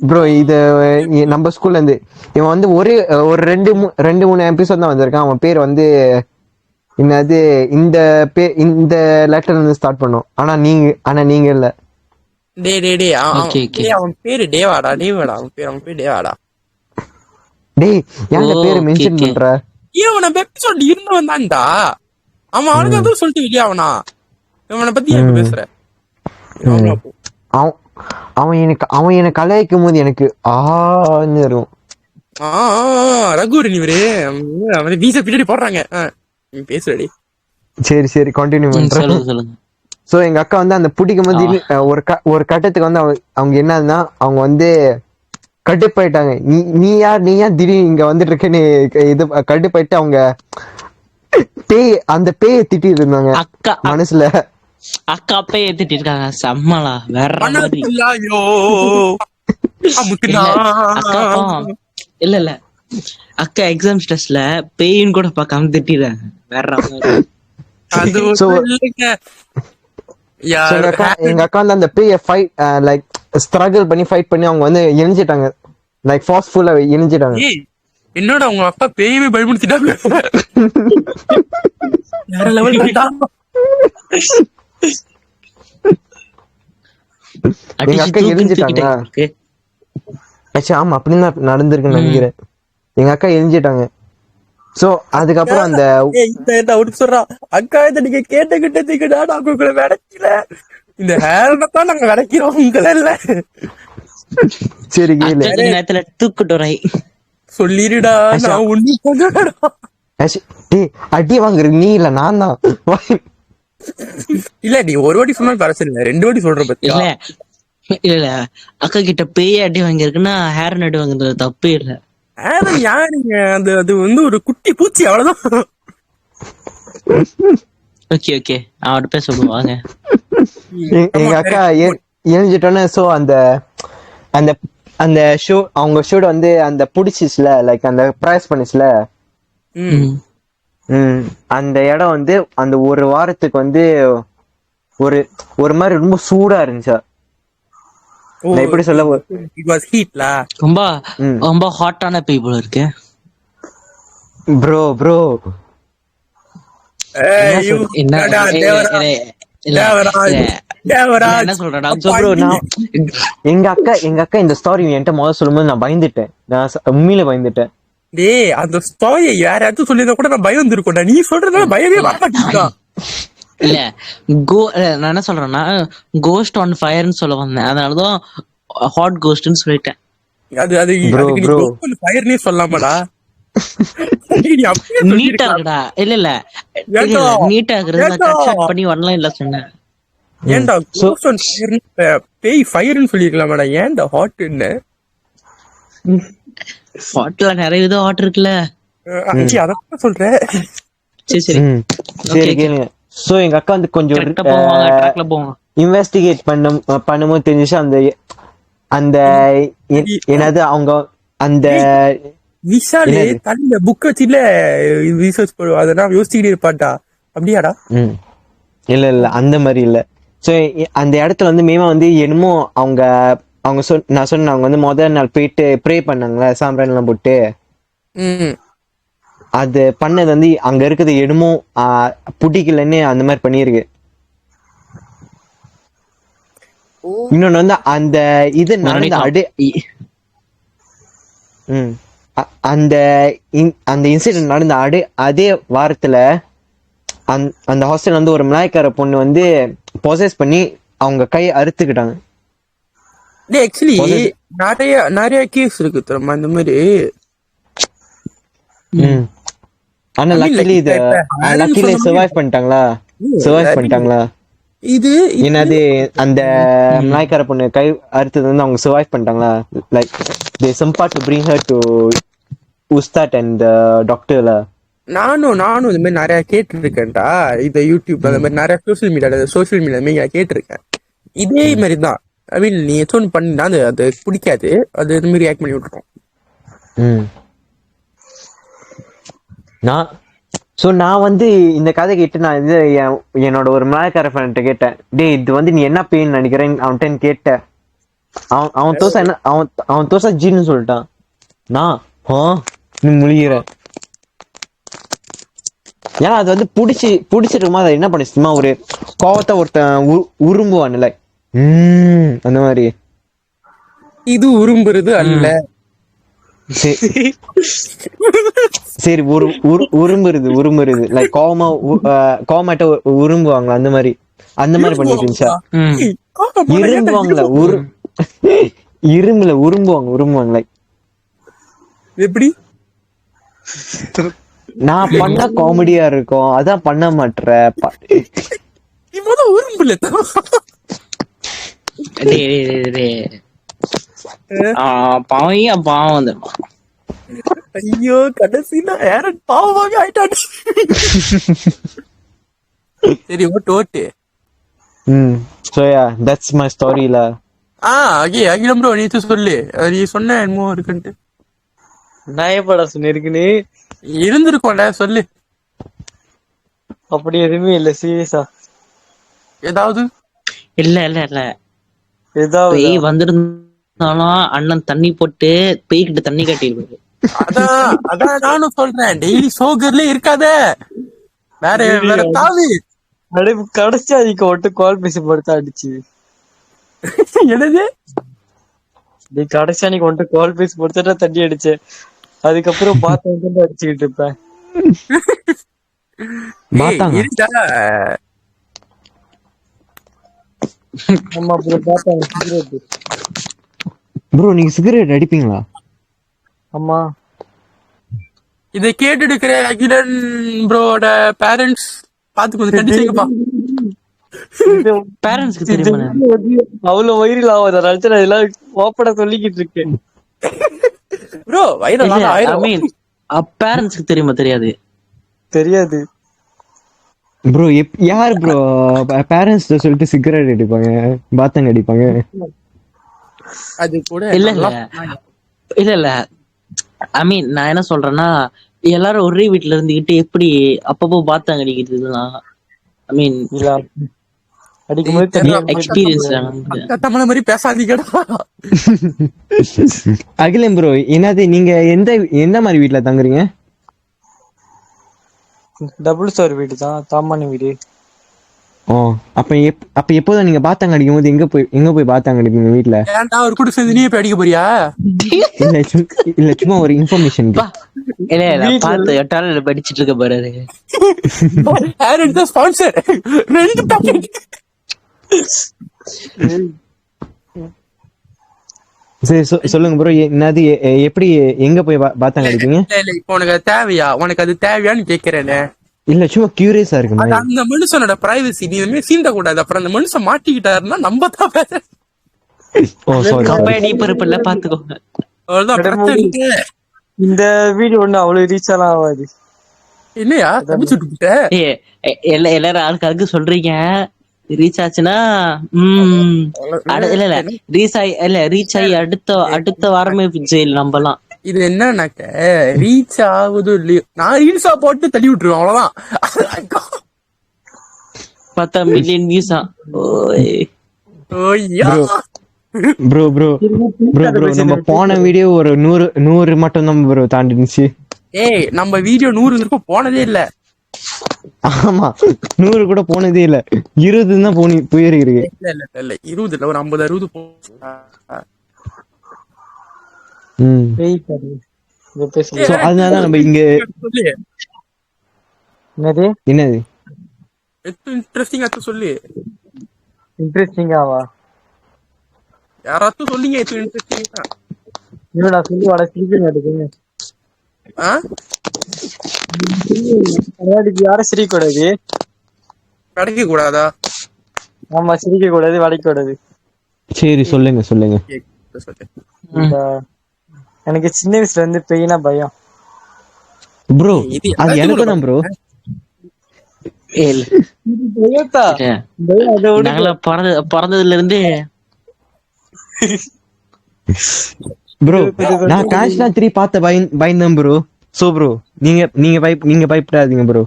ப்ரோ? இது நம்ம ஸ்கூல்ல இருந்து இவன் வந்து ஒரு 2-3 எபிசோட் தான் வந்திருக்கான். அவன் பேர் வந்து என்னது, இந்த லெட்டர்ல இருந்து ஸ்டார்ட் பண்ணும். ஆனா நீங்க இல்ல. அவன் பேரு டேவாடா. அவன் பேர் டேவாடா. டேய் யார பேரு மென்ஷன் பண்ற? இவன எபிசோட் இருந்தவன் தான்டா. அவன் அவனுக்கு சொல்லிட்டு இல்லையா அவனா? இவனை பத்தி எனக்கு பேசுற. அவன் எனக்கு கலாய்க்கும் போது எனக்கு ஆன்னு இருக்கும். ரகுவரன் இவரு அவன் வீசா பின்னாடி போடுறாங்க. பேசுறடி. சரி கண்டினியூ பண்றேன். சோ எங்க அக்கா வந்து அந்த பிடிக்கும் போது ஒரு கட்டத்துக்கு வந்து அவங்க என்னன்னா அவங்க வந்து கட்டுப்பாயிட்டாங்க. நீ யார் திடீர்னு இங்க வந்துட்டு இருக்கேன்னு இது கட்டுப்பாயிட்டு அவங்க அந்த பேயை திட்டிட்டு இருந்தாங்க மனசுல. அக்கா பேயை திட்டி இருக்காங்க. செம்மலா வேற மாதிரி. இல்ல அக்கா எக்ஸாம் ஸ்ட்ரெஸ்ல பேயின் கூட பார்க்காம திட்டிடுறாங்க. வேற எங்க அக்கா வந்து அந்த பேய ஃபைட் லைக் ஸ்ட்ரகிள் பண்ணி ஃபைட் பண்ணி அவங்க வந்து எரிஞ்சிட்டாங்க. லைக் ஃபாஸ்ட்ஃபுல்லா எரிஞ்சிட்டாங்க. என்னோட உங்க அப்பா பேயவே பயமுடுத்திட்டாங்க. வேற லெவல் எங்க அக்கா எரிஞ்சிட்டாங்க. ஆமா அப்படிதான் நடந்திருக்குன்னு நினைக்கிறேன். எங்க அக்கா எரிஞ்சிட்டாங்க. சோ அதுக்கப்புறம் அந்த சொல்றான், அக்கா இதை நீங்க கேட்டுக்கிட்டதுக்குடா நாங்க உங்களை விடைக்கல, இந்த ஹேர்தான் நாங்க விடைக்கிறோம் உங்களை இல்ல. சரி கேளு. நேரத்துல தூக்குட்டோரை சொல்லிடுடா, நான் ஒண்ணு பண்ணடா. அடி வாங்குற நீ இல்ல நான் தான். இல்ல நீ ஒரு வாட்டி சொன்னா பிரச்சனை இல்ல, 2 வாட்டி சொல்ற பத்தியா. இல்ல இல்ல அக்கா கிட்ட பேய் அடி வாங்கியிருக்குன்னா ஹேர் அடி வாங்குறது தப்பே இல்ல. யாருங்க அது? அது வந்து ஒரு குட்டி பூச்சி, அவ்வளவுதான். ஓகே ஓகே அவர்கிட்ட பேச சொல்லுவாங்க. எங்க அக்கா எரிஞ்சிட்டோன்னே சோ அந்த அந்த அந்த ஷோ அவங்க ஷோட வந்து அந்த புடிச்சிச்சுல, லைக் அந்த பிரைஸ் பண்ணிச்சுல, அந்த இடம் வந்து அந்த ஒரு வாரத்துக்கு வந்து ஒரு ஒரு மாதிரி ரொம்ப சூடா இருந்துச்சா. எப்படி சொல்ல, ரொம்ப ரொம்ப ஹாட்டான பீப்புள் இருக்கு. ப்ரோ ப்ரோ என்ன சொல்றா? எங்க அக்கா இந்த ஸ்டோரி என்கிட்ட முதல்ல சொல்லும்போது நான் பயந்துட்டேன். நான் உண்மையில பயந்துட்டேன். டேய் அந்த ஸ்டோரியை யாராச்சும் சொல்லியிருந்தா கூட நான் பயம் வந்துருக்கோம்டா. நீ சொல்றதுனால பயமே வரமாட்டேங்குதா? இல்ல நான் என்ன சொல்றேன்னா கோஸ்ட் ஆன் ஃபயர்னு சொல்ல வந்தேன், அதனாலதான் ஹாட் கோஸ்ட்னு சொல்லிட்டேன். அது ஃபயர்னே சொல்லாமடா. நீட்டா இருக்குடா. இல்ல இல்ல நீட்டா இருக்கிறது பண்ணி வரலாம் இல்ல சொன்னேன். ஏன்டா கோஸ்ட் ஆன் ஃபயர்னு பேய் ஃபயர்னு சொல்லிருக்கலாமாடா? ஏன்டா ஹாட்னு? ஹாட்ல நிறைய விதம் ஹாட் இருக்குல்ல. அதான் சொல்றேன். சரி சரி சரி கேளுங்க. சோ எங்க அக்கா வந்து கொஞ்சம் இன்வெஸ்டிகேட் பண்ணும்போது தெரிஞ்சிச்சு அந்த அந்த என்னது அவங்க அந்த விஷாலே தண்ணில புக் வச்சுல ரிசர்ச் பண்ணுவா, அதெல்லாம் யோசிச்சுக்கிட்டே இருப்பாட்டா. அப்படியாடா? இல்ல இல்ல அந்த மாதிரி இல்ல. சோ அந்த இடத்துல வந்து மேமா வந்து என்னமோ அவங்க அவங்க நான் சொன்ன அவங்க வந்து முதல் நாள் போயிட்டு ப்ரே பண்ணாங்களே சாம்பிரான் எல்லாம் போட்டு, அது பண்ணது வந்து அங்க இருக்குது என்னமோ புடிக்கலன்னு அந்த மாதிரி பண்ணிருக்கு. இன்னொன்னு வந்து அந்த இது நடந்த அந்த அந்த இன்சிடென்ட் நடந்த அதே வாரத்துல அந்த ஹாஸ்டல் வந்து ஒரு மலாய்க்கார பொண்ணு வந்து பொசஸ் பண்ணி அவங்க கையை அறுத்துக்கிட்டாங்க. ஆக்சுவலி நிறைய கேஸ் இருக்கு தெரியுமா இந்த மாதிரி. ஆனா லக்கிலி சர்வைவ் பண்ணிட்டாங்களா? இது என்னது அந்த மலாய்க்கார பொண்ணு கை அறுத்தது வந்து அவங்க சர்வைவ் பண்ணிட்டாங்களா? Like they somehow to bring her to Ustad and doctor la. நானும் இந்த மாதிரி நிறைய கேட்டிருக்கேன்டா. இதை யூடியூப்ல அந்த மாதிரி நிறைய சோசியல் மீடியா கேட்டிருக்கேன். இதே மாதிரி தான். ஐ மீன் நீ எத்தோன்னு பண்ணினா அது பிடிக்காது, அது இந்த மாதிரி ரியாக்ட் பண்ணி விட்டுரும். நான் வந்து இந்த கதை கேட்டு நான் இது என்னோட ஒரு மலாய்க்கார ஃப்ரெண்ட் கேட்டேன், டே இது வந்து நீ என்ன பெயின் நினைக்கிறேன் அவன்கிட்ட கேட்டேன். அவன் தோசை என்ன அவன் தோசை ஜீன்னு சொல்லிட்டான். நான் நீ முழிகிற. ஏன்னா அது வந்து புடிச்சிருக்குமா அதை என்ன பண்ணிச்சுமா ஒரு கோவத்தை ஒருத்தன் உரும்புவான்ல அந்த மாதிரி. இது உரும்புறது அல்ல. சரி உரும்புறது லைக் கோமாட்ட உரும்புவாங்களா அந்த மாதிரி பண்ணிட்டு இருந்துச்சா? இரும்புவாங்களா? உரும்புவாங்க லைக் எப்படி? நான் பண்ண காமெடியா இருக்கும் அதான் பண்ண மாட்டேன். உரும்புல பாவம். ஐயோ கடைசியில ஏரன் பாவமாக ஆயிட்டான். சரி ஓட்டு. So yeah, that's my story la. அகிலம் ப்ரோ நீ சொல்லு. நீ சொன்ன என்னமோ இருக்குன்ட்டு. நாயப்படா சொன்னிருக்குன்னு இருந்திருக்கோம்ல சொல்லு. அப்படி எதுவுமே இல்ல சீரியஸா. ஏதாவது இல்ல ஏதாவது வந்திருந்தாலும் அண்ணன் தண்ணி போட்டு பேய்கிட்ட தண்ணி கட்டிடுவாரு. அதான் அதான் நானும் சொல்றேன், டெய்லி சோகர்ல இருக்காத, வேற வேற தாவி. கடைசி அதுக்கு ஒட்டு கால் பேசி போட்டு அடிச்சு. என்னது? நீ கடைசி அன்னைக்கு ஒன்ட்டு கால் பேசி போட்டுட்டா தண்ணி அடிச்சேன். அதுக்கப்புறம் பாத்து அடிச்சுக்கிட்டு இருப்பேன். பாத்தாங்க இருக்கா? ஆமா அப்புறம் பாத்தாங்க சிகரெட். ப்ரோ நீங்க சிகரெட் அடிப்பீங்களா? ஆமா இதை கேட்டு இருக்கிற அகிலன் ப்ரோட பேரண்ட்ஸ் பாத்து கொஞ்சம் கண்டிச்சுங்கப்பா. பேரண்ட்ஸ்க்கு தெரியுமா? அவ்வளவு வைரல் ஆகாத ரச்சனை எல்லாம் ஓப்பட சொல்லிக்கிட்டு இருக்கேன். ப்ரோ வைரல் ஐ ஆயிரம். மீன் பேரண்ட்ஸ்க்கு தெரியுமா? தெரியாது. தெரியாது ப்ரோ யார் ப்ரோ பேரண்ட்ஸ் சொல்லிட்டு சிகரெட் அடிப்பாங்க, பாத்தங்க அடிப்பாங்க? அது கூட இல்ல இல்ல இல்ல இல்ல ஐ மீன் நான் என்ன சொல்றேன்னா, எல்லாரும் ஒரே வீட்டுல இருந்துகிட்டு எப்படி அப்பப்போ பாத்தாங்க அடிக்கிறதுலாம், ஐ மீன் இல்ல அடிக்கும்போது தெரியாம எக்ஸ்பீரியன்ஸ். தமிழ மாதிரி பேசாதீங்கடா. அகிலம் ப்ரோ என்னது, நீங்க எந்த மாதிரி வீட்டுல தங்குறீங்க? டபுள் ஸ்டோர் வீடு தான், தாமானி வீடு. ஓ அப்ப எப்போதும் நீங்க பாத்தாங்க அடிக்கும் போது எங்க போய் பாத்தாங்க அடிப்பீங்க வீட்டுல? ஏன்டா ஒரு கூட சேர்ந்து நீயே போய் அடிக்க போறியா? இல்ல சும்மா ஒரு இன்ஃபர்மேஷன். இல்ல இல்ல பாத்து எட்டால படிச்சிட்டு இருக்க பாரு. பேரண்ட் தான் ஸ்பான்சர். 2 பாக்கெட். சரி சொல்லுங்க ப்ரோ, என்னது எப்படி எங்க போய் பாத்தாங்க அடிப்பீங்க? இல்ல இப்போ உனக்கு அது தேவையா? உனக்கு அது தேவையான்னு கேக்குறேனே. இல்ல சும்மா கியூரியஸா இருக்கு. அது அந்த மனுஷனோட பிரைவசி, நீ எதுவுமே சீண்ட கூடாது. அப்புறம் அந்த மனுஷன் மாட்டிக்கிட்டாருன்னா நம்ம தான் பேச. ஓ சாரி. கம்பெனி பருப்புல பாத்துக்கோங்க. அவ்வளவுதான் பிரச்சனை. இந்த வீடியோ ஒண்ணு அவ்வளவு ரீச் எல்லாம் ஆகாது. என்னையா தப்பிச்சுட்டு விட்ட? எல்லாரும் ஆளுக்காருக்கு சொல்றீங்க, ரீச் ஆச்சுன்னா இல்ல ரீச் ஆகி அடுத்த வாரமே ஜெயில் நம்பலாம். இது என்னன்னாக்க ரீச் ஆகுது இல்லையோ, நான் ரீல்ஸா போட்டு தள்ளி விட்டுருவேன் அவ்வளவுதான். 10 மில்லியன் வியூஸா? ப்ரோ நம்ம போன வீடியோ ஒரு 100 மட்டும் தான் ப்ரோ தாண்டிச்சு. ஏய் நம்ம வீடியோ 100 இருக்கும் போனதே இல்ல. ஆமா 100 கூட போனதே இல்ல, 20 தான் போயிருக்கு. இல்ல 20 இல்ல, ஒரு 50 60 அதனால நம்ம இங்க என்னது இன்ட்ரெஸ்டிங்கா சொல்லு. இன்ட்ரெஸ்டிங்காவா? யாராச்சும் சொல்லிங்க இன்ட்ரெஸ்டிங்கா. என்னடா சொல்லி வட சிரிக்க மாட்டேங்குது. யாரும் சிரிக்க கூடாது. கிடைக்க கூடாதா? ஆமா சிரிக்க கூடாது, வளைக்க கூடாது. சரி சொல்லுங்க. எனக்கு சின்ன வயசுல இருந்து பெயினா பயம் ப்ரோ. அது எனக்கு தான் ப்ரோ. பிறந்ததுல இருந்து ப்ரோ நான் காஷ்னா 3 பார்த்த பயந்தேன் ப்ரோ. சோ ப்ரோ நீங்க பயப்படாதீங்க ப்ரோ.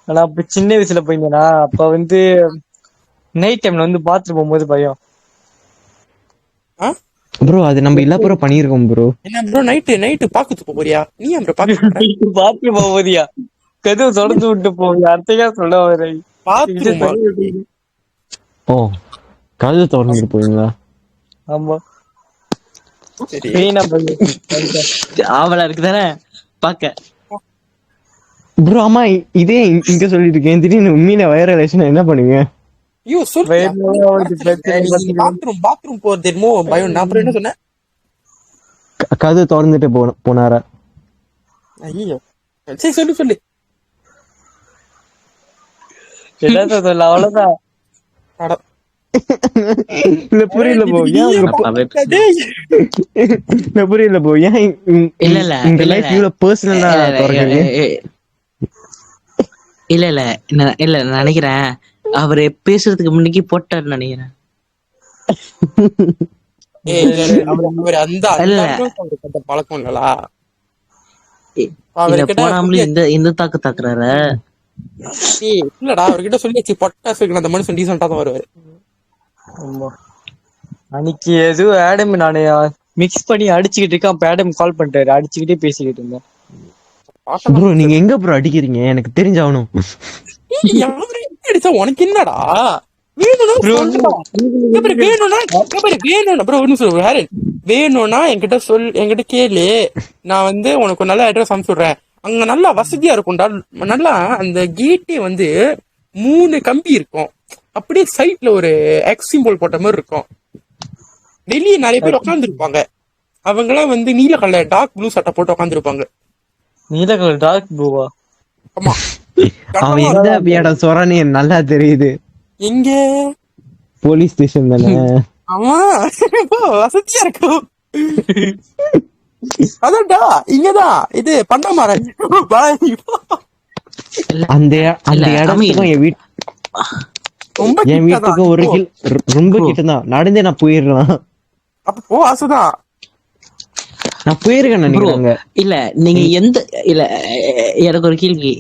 ஆனா அப்ப சின்ன வயசுல போயிருந்தேனா, அப்ப வந்து நைட் டைம்ல வந்து பாத்ரூம் போகும்போது பயம். ப்ரோ அது நம்ம எல்லாரும் பண்ணிருக்கோம் ப்ரோ. என்ன ப்ரோ நைட்டு பாக்குது போறியா? நீ ஏன் ப்ரோ பாத்ரூம் போறியா? கதவு தொடர்ந்து விட்டு போவியா? அர்த்தையா சொல்ல வர பாத்ரூம். ஓ கதவு திறந்துட்டு போவீங்களா? ஆமா சரி. ஆவலா இருக்குதானே பாக்க ப்ரோ. ஆமா இதே இங்க சொல்லிட்டு இருக்கேன், திடீர்னு உண்மையில வைரல் ஆயிடுச்சுன்னா என்ன பண்ணுவீங்க? ஐயோ சொல்லு. பாத்ரூம் போறது தெரியுமோ பயம். நான் அப்புறம் என்ன சொன்னேன்? கதவு திறந்துட்டு போனாரா? ஐயோ சரி சொல்லு. என்னத்த சொல்ல, அவ்வளவுதான். இல்ல புரியல போ. புரியல போ. ஏன் இந்த லைஃப் இவ்வளவு பர்சனலா தொடங்குறீங்க? இல்ல நான் நினைக்கிறேன் அவரு பேசுறதுக்கு முன்னாடி போட்டாரு நினைக்கிறேன். பழக்கம் இல்லலா போனாமலே இந்த தாக்கு தாக்குறாரு. இல்லடா அவர்கிட்ட சொல்லியாச்சு பொட்டாசு அந்த மனுஷன் டீசெண்டா தான் வருவாரு. அன்னைக்கு எதுவும் ஆடம் நானே மிக்ஸ் பண்ணி அடிச்சுக்கிட்டு இருக்கேன். அப்ப ஆடம் கால் பண்ணிட்டாரு, அடிச்சுக்கிட்டே பேசிக்கிட்டு இருந்தேன். ப்ரோ நீங்க எங்க ப்ரோ அடிக்கிறீங்க எனக்கு தெரிஞ்சாகணும். அடிச்சா உனக்கு என்னடா வேணும்னா சொல்லுடா. வேணும்னா ப்ரோ ஒன்னு சொல்லு ஹேரன், வேணும்னா என்கிட்ட என்கிட்ட கேளு, நான் வந்து உனக்கு ஒரு நல்ல அட்ரஸ் அனுப்பிச்சுடுறேன். அங்க நல்லா வசதியா இருக்கும்டா. நல்லா அந்த கேட்டே வந்து 3 கம்பி இருக்கும், அப்படியே சைட்ல ஒரு எக்ஸ் சிம்பிள் போட்ட மாதிரி இருக்கும். வெளியே நிறைய பேர் உட்காந்துருப்பாங்க. அவங்க எல்லாம் வந்து நீல கலர் டார்க் ப்ளூ சட்டை போட்டு உட்காந்துருப்பாங்க. நீல கலர் டார்க் ப்ளூவா? ஆமா. அவன் எந்த இடம் சொல்றான்னு எனக்கு நல்லா தெரியுது. எங்க போலீஸ் ஸ்டேஷன் தானே. ஆமா வசதியா இருக்கும். அதான்டா இங்கதான் இது பண்ணமாறேன். அந்த இடத்துக்கும் என் வீட்டுக்கும் ஒரு ரொம்ப கிட்டதான் நடந்தே நான் போயிடலாம். அப்போ ஆசைதான் நான் போயிருக்கேன் நினைக்கிறாங்க. இல்ல நீங்க எந்த இல்ல எனக்கு ஒரு கேள்வி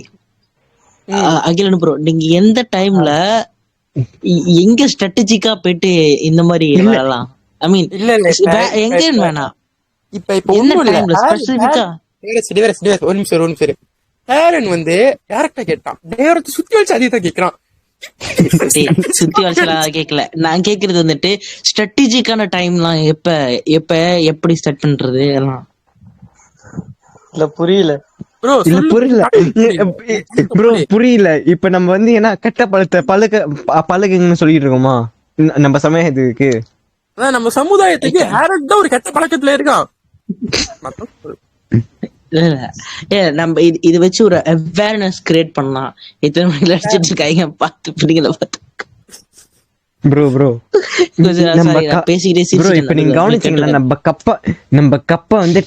அகிலன் ப்ரோ, நீங்க எந்த டைம்ல எங்க ஸ்ட்ராட்டஜிக்கா போயிட்டு இந்த மாதிரி விளையாடலாம்? ஐ மீன் எங்க வேணாம், இப்ப என்ன ஒண்ணும் டைம்ல இல்ல. ஸ்பெசிபிக்கா? ஒரு நிமிஷம் ஹேரன் வந்து டேரக்டா கேட்டான், டேரக்ட் சுத்தி வச்சு அதிகத்தை கேட்கிறான். சுத்தி வளர்ச்சலாம் கேட்கல, நான் கேக்குறது வந்துட்டு ஸ்ட்ராட்டஜிக்கான டைம்லாம் எப்ப எப்ப எப்படி ஸ்டார்ட் பண்றது எல்லாம். இல்ல புரியல இல்ல புரியல ப்ரோ புரியல. இப்ப நம்ம வந்து ஏன்னா கெட்ட பழத்தை பழகுங்கன்னு சொல்லிட்டு இருக்கோமா நம்ம சமயத்துக்கு. அதான் நம்ம சமுதாயத்துக்கு ஹேரன் தான் ஒரு கெட்ட பழக்கத்துல இருக்கான். நம்ம இது வச்சு ஒரு அவேர்னஸ் கிரியேட் பண்ணலாம். எத்தனை மணிக்கு அடிச்சிட்டு இருக்காங்க பார்த்து பிடிக்கல பார்த்து. ப்ரோ இப்ப நீங்க கவனிச்சீங்களா, நம்ம கப்ப வந்து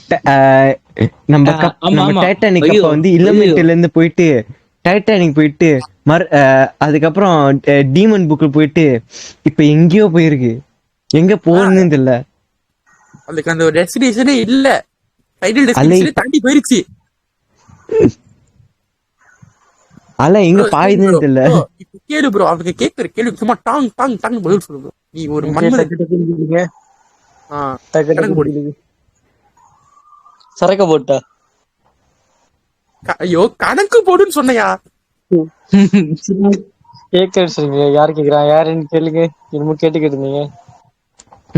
நம்ம டைட்டானிக் கப்ப வந்து இளமேட்டுல இருந்து போயிட்டு டைட்டானிக் போயிட்டு அதுக்கப்புறம் டீமன் புக்கு போயிட்டு இப்ப எங்கேயோ போயிருக்கு. எங்க போறதுன்னு தெரியல. அதுக்கு அந்த ஒரு டெஸ்டினேஷனே இல்ல, டைட்டில் டெஸ்டினேஷனே தாண்டி போயிருச்சு. அல்ல எங்க பாயுதுன்னு தெரியல. இப்ப கேளு ப்ரோ, அவங்க கேக்குற கேள்வி சும்மா டாங் டாங் டாங் பதில் சொல்லு ப்ரோ. நீ ஒரு சரக்க போட்டா ஐயோ கணக்கு போடுன்னு சொன்னையா? கேக்குறீங்க, யாரு கேக்குறா யாருன்னு கேளுங்க. என்னமோ கேட்டுக்கிட்டு இருந்தீங்க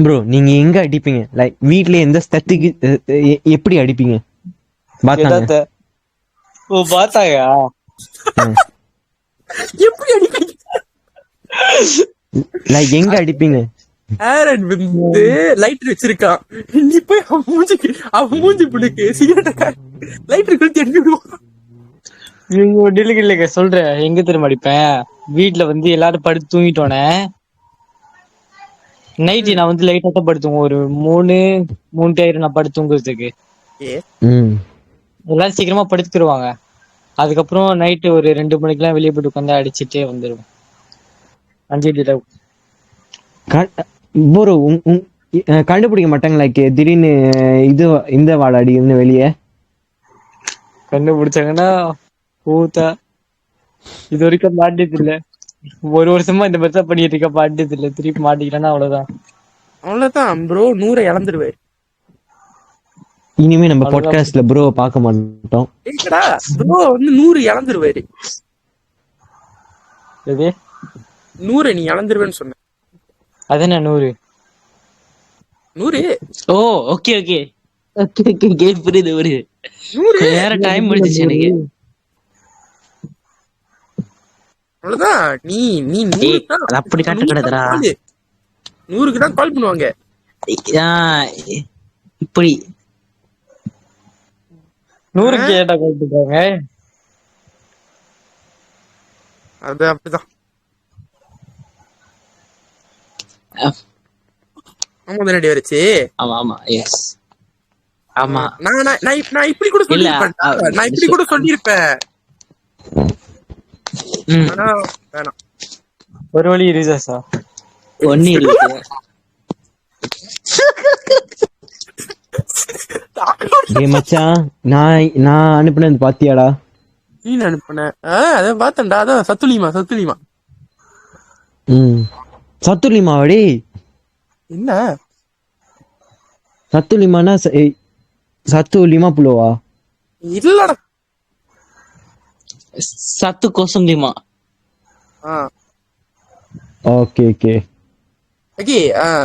ப்ரோ. நீங்க எங்க அடிப்பீங்க? லைக் வீட்ல எந்த ஸ்தத்துக்கு எப்படி அடிப்பீங்க? பாத்தாங்க. ஓ பாத்தாயா? எப்படி அடிப்பீங்க? லைக் எங்க அடிப்பீங்க? ஹேரன் வந்து லைட்டர் வச்சிருக்கான், நீ போய் அவன் மூஞ்சி புள்ளிக்கு சிகரெட்டை லைட்டர் கொடுத்து எண்ணி விடுவான். இல்லைங்க சொல்றேன், எங்க தெரியுமா அடிப்பேன்? வீட்டுல வந்து எல்லாரும் படுத்து தூங்கிட்டோன்னே நைட்டு நான் வந்து லைட்டா தான் படுத்துவோம். ஒரு 3 ஆயிரம் நான் படுத்து தூங்குறதுக்கு. எல்லாரும் சீக்கிரமா படுத்துருவாங்க. அதுக்கப்புறம் நைட்டு ஒரு 2 மணிக்கெல்லாம் வெளியே போட்டு உட்காந்து அடிச்சுட்டே வந்துருவோம். 5 ப்ரோ கண்டுபிடிக்க மாட்டாங்களா திடீர்னு இது இந்த வாழ அடின்னு வெளியே கண்டுபிடிச்சாங்கன்னா பூத்தா. இது வரைக்கும் மாட்டது இல்ல, ஒரு வருஷமா இந்த மாதிரி தான் பண்ணிட்டு இருக்க. மாட்டது இல்ல, திருப்பி மாட்டிக்கிறேன்னா அவ்வளவுதான் ப்ரோ. 100 இழந்துருவேன். இனிமே நம்ம பாட்காஸ்ட்ல ப்ரோ பார்க்க மாட்டோம். ப்ரோ வந்து 100 இழந்துருவாரு. 100 நீ இழந்துருவேன்னு சொன்ன. அதானே 100. ஓ ஓகே ஓகே ஓகே ஓகே புரியுது புரியுது. வேற டைம் முடிஞ்சிச்சு எனக்கு. அவ்வளவுதான். நீ அப்படி காட்ட கூடாதுடா. 100க்கு தான் கால் பண்ணுவாங்க. இப்படி 100க்கு ஏட்டா கால் பண்றாங்க. அது அப்படிதான். ஆமா ரெடி ஆயிருச்சு. ஆமா ஆமா எஸ் ஆமா. நான் இப்படி கூட சொல்லிருப்பேன். நான் இப்படி கூட சொல்லிருப்பேன். வேணாம். ஒரு வழி ரிசர்ஸா ஒண்ணு இருக்கு. மச்சான் நான் அனுப்புனது பாத்தியாடா? நீ அனுப்புன? அதான் பார்த்தேன்டா. அதான் சத்துலிமா. சத்துலிமாவடி என்ன 150 இல்லடா. 105. Okay okay. Okay,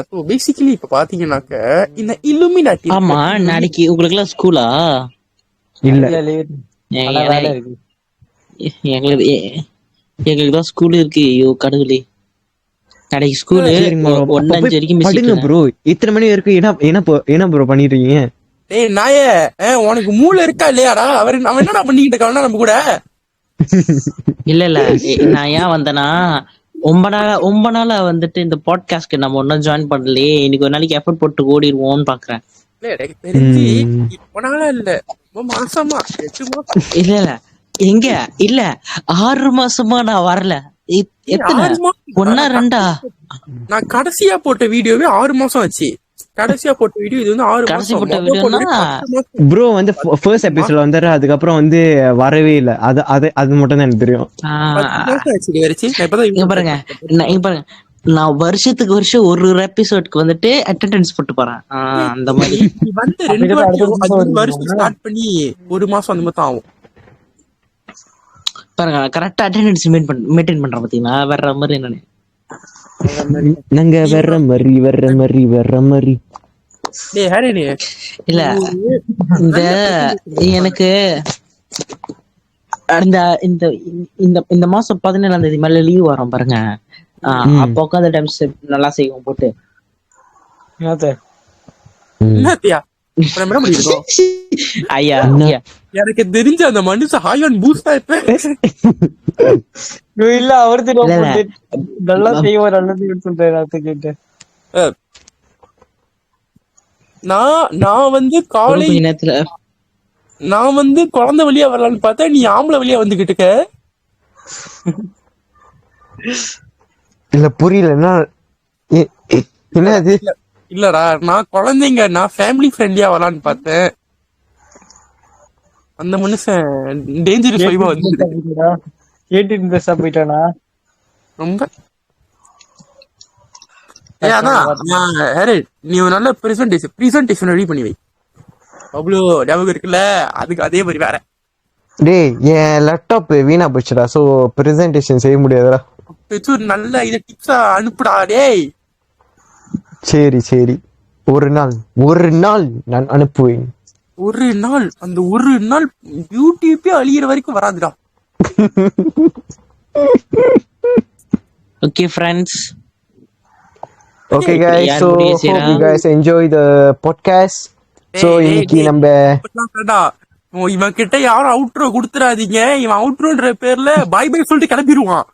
so basically இப்ப பாத்தீங்கன்னாக்க இந்த இல்லுமினாட்டி ஆமா, நாளைக்கு உங்களுக்கு எல்லாம் ஸ்கூலா? இல்ல வேலை இருக்கு. எங்களுக்கு எங்களுக்கு தான் ஸ்கூல் இருக்கு. ஐயோ கடவுளே, நாளைக்கு ஸ்கூலு சரிங்க bro. அப்ப 1:05 போய் வரைக்கும் படுங்க பேசிட்டு ப்ரோ. இத்தனை மணி வரைக்கும் என்ன ப்ரோ பண்ணிட்டு இருக்கீங்க? டேய் நாயே, உனக்கு மூளை இருக்கா இல்லையாடா? அவன் என்னடா பண்ணிக்கிட்டு இருக்கான் நம்ம கூட? இல்ல நான் ஏன் வந்தேன்னா, ரொம்ப நாளா வந்துட்டு இந்த பாட்காஸ்ட்க்கு நம்ம ஒன்னும் ஜாயின் பண்ணலையே. இன்னைக்கு ஒரு நாளைக்கு எஃபர்ட் போட்டு ஓடிடுவோம்னு பாக்குறேன். இல்ல எனக்கு தெரிஞ்சு இப்ப நாளா இல்ல, ரொம்ப மாசமா 8 மாசம். இல்ல எங்க இல்ல 6 மாசமா நான் வரல. எத்தனை 6 மாசம். 1 2 நான் கடைசியா போட்ட வீடியோவே 6 மாசம் ஆச்சு. கடைசியா போட்ட வீடியோ இது வந்து 6 கடைசி மாசம். போட்ட மொத வீடியோனா போட்ட video 10 மாசம். ப்ரோ வந்து ஃபர்ஸ்ட் எபிசோட் வந்தாரு, அதுக்கப்புறம் வந்து வரவே இல்ல. அது மட்டும் தான் எனக்கு தெரியும். 10 மாசம் ஆச்சு இது வரைக்கும். நான் இப்பதான் இங்க பாருங்க, இங்க பாருங்க, நான் வருஷத்துக்கு வருஷம் ஒரு எபிசோட்க்கு வந்துட்டு அட்டெண்டன்ஸ் போட்டு போறேன். அந்த மாதிரி நீ வந்து 2 வருஷம் ஸ்டார்ட் பண்ணி 1 மாசம் அந்த மாதிரி தான் ஆகும். பாருங்க, கரெக்டா அட்டெண்டன்ஸ் மெயின்டைன் பண்றேன் பாத்தீங்களா? வர்ற மாதிரி நானு. நாங்க வர்ற மாதிரி. டேய் ஹரிணி, இல்ல இந்த எனக்கு இந்த இந்த இந்த இந்த மாசம் 17ஆம் தேதி மேல லீவ் வரும் பாருங்க. அப்போ உட்காந்து டைம் நல்லா செய்வோம் போட்டு. என்னத்தியா இப்ப நம்ம என்ன பண்ணிருக்கோம்? ஐயா எனக்கு தெரிஞ்ச அந்த மனுஷன் ஹாயான் பூஸ்டா இப்ப இல்ல அவரு நல்லா செய்வோம், நல்லது சொல்றேன். நான் வந்து காலை நேரத்துல நான் வந்து குழந்தை வழியா வரலான்னு பார்த்தா நீ ஆம்பளை வழியா வந்துகிட்டு இருக்க. இல்ல புரியல என்ன அது? இல்லடா, நான் குழந்தைங்க, நான் ஃபேமிலி ஃப்ரெண்ட்லியா வரலான்னு பார்த்தேன். அந்த மனுஷன் டேஞ்சரஸ் வைவா வந்து போயிட்டானா ரொம்ப. நீ ஒரு நல்ல பிரசன்டேஷன் ரெடி பண்ணி வை. அவ்வளோ ஞாபகம் இருக்குல்ல, அதுக்கு அதே மாதிரி வேற. டேய் என் லேப்டாப் வீணா போச்சுடா, சோ பிரசன்டேஷன் செய்ய முடியாதுடா. ஒரு நல்ல இத டிப்ஸா அனுப்புடா டேய். சரி ஒரு நாள் நான் அனுப்புவேன். அந்த ஒரு நாள் யூடியூபே அழியிற வரைக்கும் வராதுடா. Okay friends. Okay guys, so hope you guys enjoy the podcast. So இன்னைக்கு நம்ம இவன் கிட்ட யாரும் அவுட்ரோ கொடுத்துறாதீங்க. இவன் அவுட்ரோன்ற பேர்ல பை சொல்லிட்டு கிளம்பிடுவான்.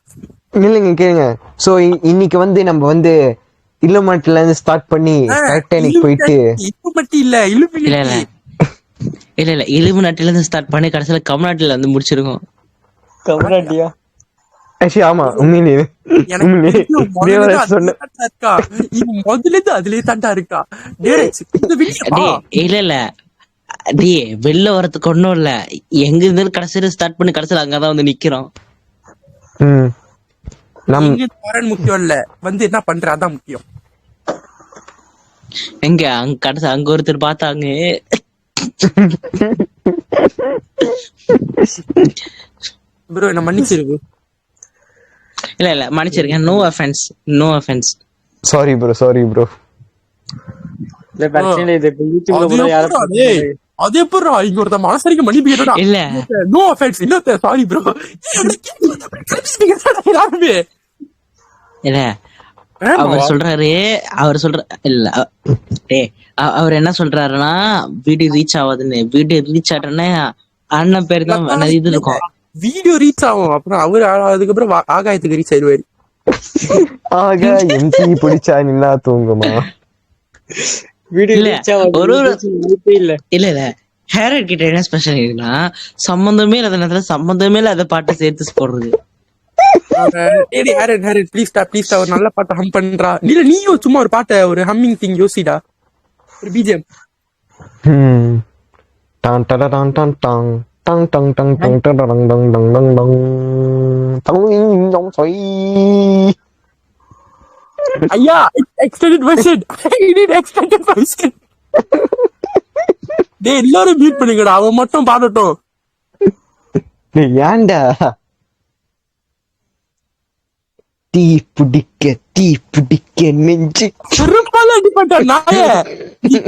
இல்லைங்க கேளுங்க. சோ இன்னைக்கு வந்து நம்ம வந்து இல்லுமினாட்டில இருந்து ஸ்டார்ட் பண்ணி டைட்டானிக் போயிட்டு இல்ல இலுமினாட்டில இருந்து ஸ்டார்ட் பண்ணி கடைசியில கம்நாட்டில வந்து முடிச்சிருக்கோம். கம்நாட்டியா? ஆக்சுவலி ஆமா, உண்மையிலேயே இல்ல வெளில வரதுக்கு ஒண்ணும் இல்ல. எங்க இருந்தாலும் கடைசியில ஸ்டார்ட் பண்ணி கடைசியில அங்கதான் வந்து நிக்கிறோம். முக்கியம் இல்ல, வந்து என்ன பண்ற அதான் முக்கியம். எங்க அங்க கடைசி அங்க ஒருத்தர் பார்த்தாங்க. ப்ரோ என்ன மன்னிச்சிருக்கு. இல்ல மன்னிச்சிருக்கேன். No offence. Sorry bro. இல்ல பிரச்சனை இல்ல. இது யூடியூப்ல கூட யாரும் அதே போறா இங்க ஒருத்த மனசரிக்க மன்னிப்பு கேட்டா. இல்ல நோ அஃபென்ஸ் இல்ல, சாரி ப்ரோ. இல்ல அவர் சொல்றாரு இல்ல அவர் என்ன சொல்றாருன்னா, வீடியோ ரீச் ஆகாதுன்னு. வீடியோ ரீச் ஆட்டோன்னா அண்ணன் பேர் தான் இது இருக்கும். வீடியோ ரீச் ஆகும், அப்புறம் அவரு அதுக்கப்புறம் ஆகாயத்துக்கு ரீச் ஆயிடுவாரு. எம்சி பிடிச்சா நின்னா தூங்குமா? வீடியோ ரீச் ஆகும் இல்ல ஹேரட் கிட்ட என்ன ஸ்பெஷல் இருக்குன்னா, சம்பந்தமே இல்லாத அதை பாட்டை சேர்த்து போடுறது. ப்ளீஸ் ஒரு நல்ல பாட்டை ஹம் பண்றா. இல்ல நீயும் சும்மா ஒரு பாட்டை, ஒரு ஹம்மிங் திங் யோசிடா, ஒரு பிஜிஎம். டான் டான் டான் டான் டான் டாங் டாங் டாங் டாங் டாங் டாங் டாங் டாங் டாங் டாங் டாங் சொய். ஐயா extended version. I need extended version. டேய் எல்லாரும் மீட் பண்ணிக்கடா, அவன் மட்டும் பாடட்டும். டேய் ஏன்டா தீ பிடிக்க நெஞ்சு செருப்பால அடிப்பட்ட நாயே, நீ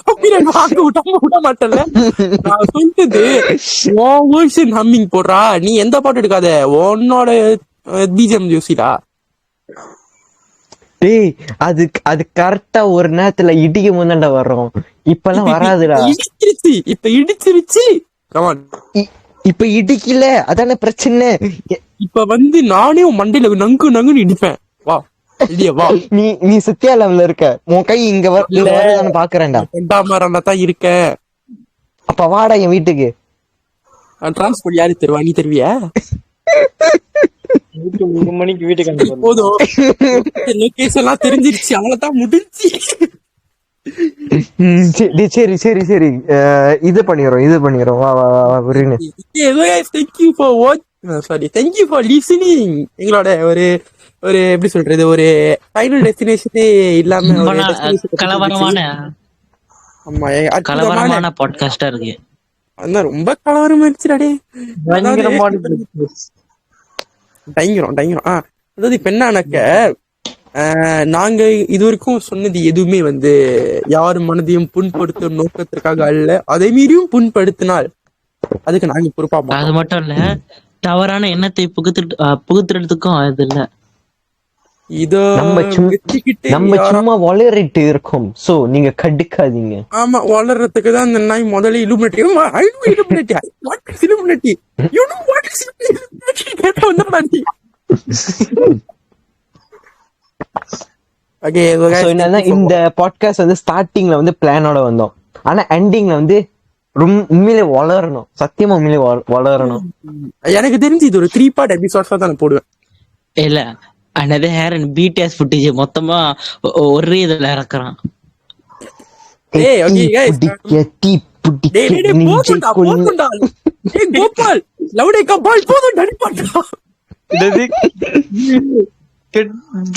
copyright வாங்க விட மாட்டல. நான் சொல்லிட்டு உன் வேர்ஷன் ஹம்மிங் போடுறா, நீ எந்த பாட்டு எடுக்காத, உன்னோட பிஜிஎம் யோசிடா. டேய் அது கரெக்டா ஒரு நேரத்துல இடிக்கும் போதாண்டா வரும், இப்பெல்லாம் வராதுடா. இப்ப இடிச்சிருச்சு. கமான், இப்ப இடிக்கல, அதானே பிரச்சனை. இப்ப வந்து நானே உன் மண்டையில நங்குன்னு இடிப்பேன். வா இடிய வா. நீ சத்தியா லெவல்ல இருக்க, உன் கை இங்க வரதான பாக்குறேன்டா. ரெண்டாமரம்ல தான் இருக்கேன். அப்ப வாடா என் வீட்டுக்கு. டிரான்ஸ்போர்ட் யாரு தருவா, நீ தருவியா? 1 மணிக்கு வீட்டுக்கு போதும், லொகேஷன் எல்லாம் தெரிஞ்சிருச்சு, அவ்வளவுதான் முடிஞ்சு. சரி இது பண்ணிடுறோம். வா Thank you for watch. Sorry, thank you for listening. எங்களோட ஒரு எப்படி சொல்றது, ஒரு ஃபைனல் டெஸ்டினேஷனே இல்லாம ஒரு கலவரமான பாட்காஸ்டா இருக்கு. அதான் ரொம்ப கலவரம் ஆயிடுச்சுடா டே. பயங்கரம். அதாவது இப்ப என்னன்னாக்க, நாங்க இது வரைக்கும் சொன்னது எதுவுமே வந்து யார் மனதையும் புண்படுத்தும் நோக்கத்திற்காக அல்ல. அதே மீறியும் புண்படுத்தினால் அதுக்கு நாங்க பொறுப்பா. அது மட்டும் இல்ல, தவறான எண்ணத்தை புகுத்துறதுக்கும் அது இல்ல. இதோ நம்ம சும்மா வளரிட்டு இருக்கோம், சோ நீங்க கண்டுக்காதீங்க. ஆமா, வளர்றதுக்கு தான் அந்த நாய் முதல்ல இலுமினேட்டி இந்த பாட்காஸ்ட் வந்து ஸ்டார்டிங்ல வந்து பிளானோட வந்தோம், ஆனா எண்டிங்ல வந்து உண்மையிலே வளரணும், சத்தியமா உண்மையிலே வளரணும். எனக்கு தெரிஞ்சு இது ஒரு 3 part எபிசோட்ஸா தான் நான் போடுவேன். இல்ல another hair and BTS footage மொத்தமா ஒரே இதுல இறக்குறான். ஏய் ஓகே गाइस, போடுடா. ஏய் கோபால், லவுடே கோபால் போடு அடிப்படா.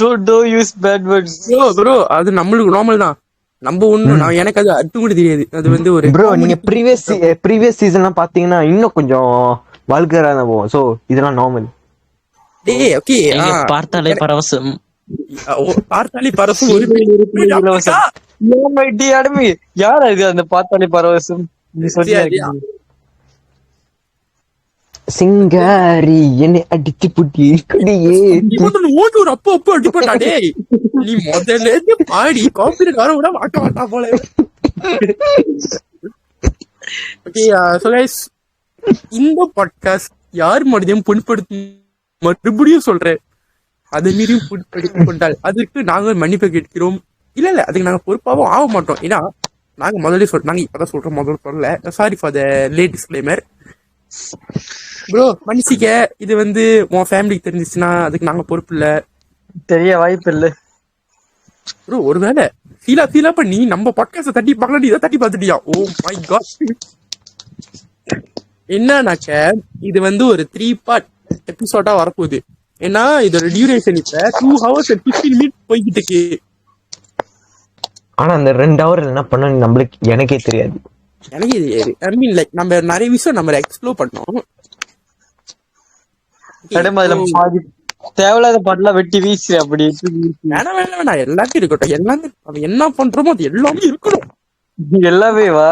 Don't use bad words. bro அது நம்மளுக்கு நார்மல் தான். நம்ம ஒண்ணு எனக்கு அது அர்த்தம் கூட தெரியாது. அது வந்து ஒரு ப்ரோ, நீங்க ப்ரீவியஸ் சீசன்லாம் பாத்தீங்கன்னா இன்னும் கொஞ்சம் வல்கரா தான் போகும். சோ இதெல்லாம் நார்மல். டேய் ஓகே, பார்த்தாலே பரவசம் ஒரு யார் இது அந்த பார்த்தாலே பரவசம்? சிங்காரி என்னை அடிச்சு புட்டி ஓட்டு அப்போ அடிப்பட்டா. டேய் நீ முதல்ல பாடி காப்பிரைட் வர விட மாட்டா போல. ஓகே சோ गाइस, இந்த பாட்காஸ்ட் யார் மனதையும் புண்படுத்தும், மறுபடியும் சொல்றேன், அதை மீறியும் புண்படுத்திக் கொண்டால் அதற்கு நாங்கள் மன்னிப்பு கேட்கிறோம். இல்ல அதுக்கு நாங்க பொறுப்பாவும் ஆக மாட்டோம். ஏன்னா நாங்க நாங்க இப்பதான் சொல்றோம், முதல்ல சொல்லல. Sorry for the late disclaimer bro, மன்னிச்சிக்க. இது வந்து உன் ஃபேமிலிக்கு தெரிஞ்சிச்சுன்னா அதுக்கு நாங்க பொறுப்பு இல்ல. தெரிய வாய்ப்பு இல்ல ப்ரோ. ஒருவேளை ஃபீலா பண்ணி நம்ம பாட்காஸ்ட் தட்டி பார்க்கலாம், நீ இதை தட்டி பார்த்துட்டியா? Oh my God. என்னன்னாக்க இது வந்து ஒரு 3 part எபிசோடா வரப்போகுது. ஏன்னா இதோட டியூரேஷன் இப்ப 2 hours and 15 minutes போய்கிட்டு இருக்கு. ஆனா அந்த 2 hour என்ன பண்ண எனக்கே தெரியாது. ஐ மீன் லைக் நம்ம நிறைய விஷயம் நம்ம எக்ஸ்ப்ளோர் பண்ணோம். தேவையில்லாத பாட்டுலாம் வெட்டி வீசி அப்படி வேணாம் எல்லாத்தையும் இருக்கட்டும். எல்லாமே அவன் என்ன பண்றோமோ அது எல்லாமே இருக்கணும். எல்லாமே வா,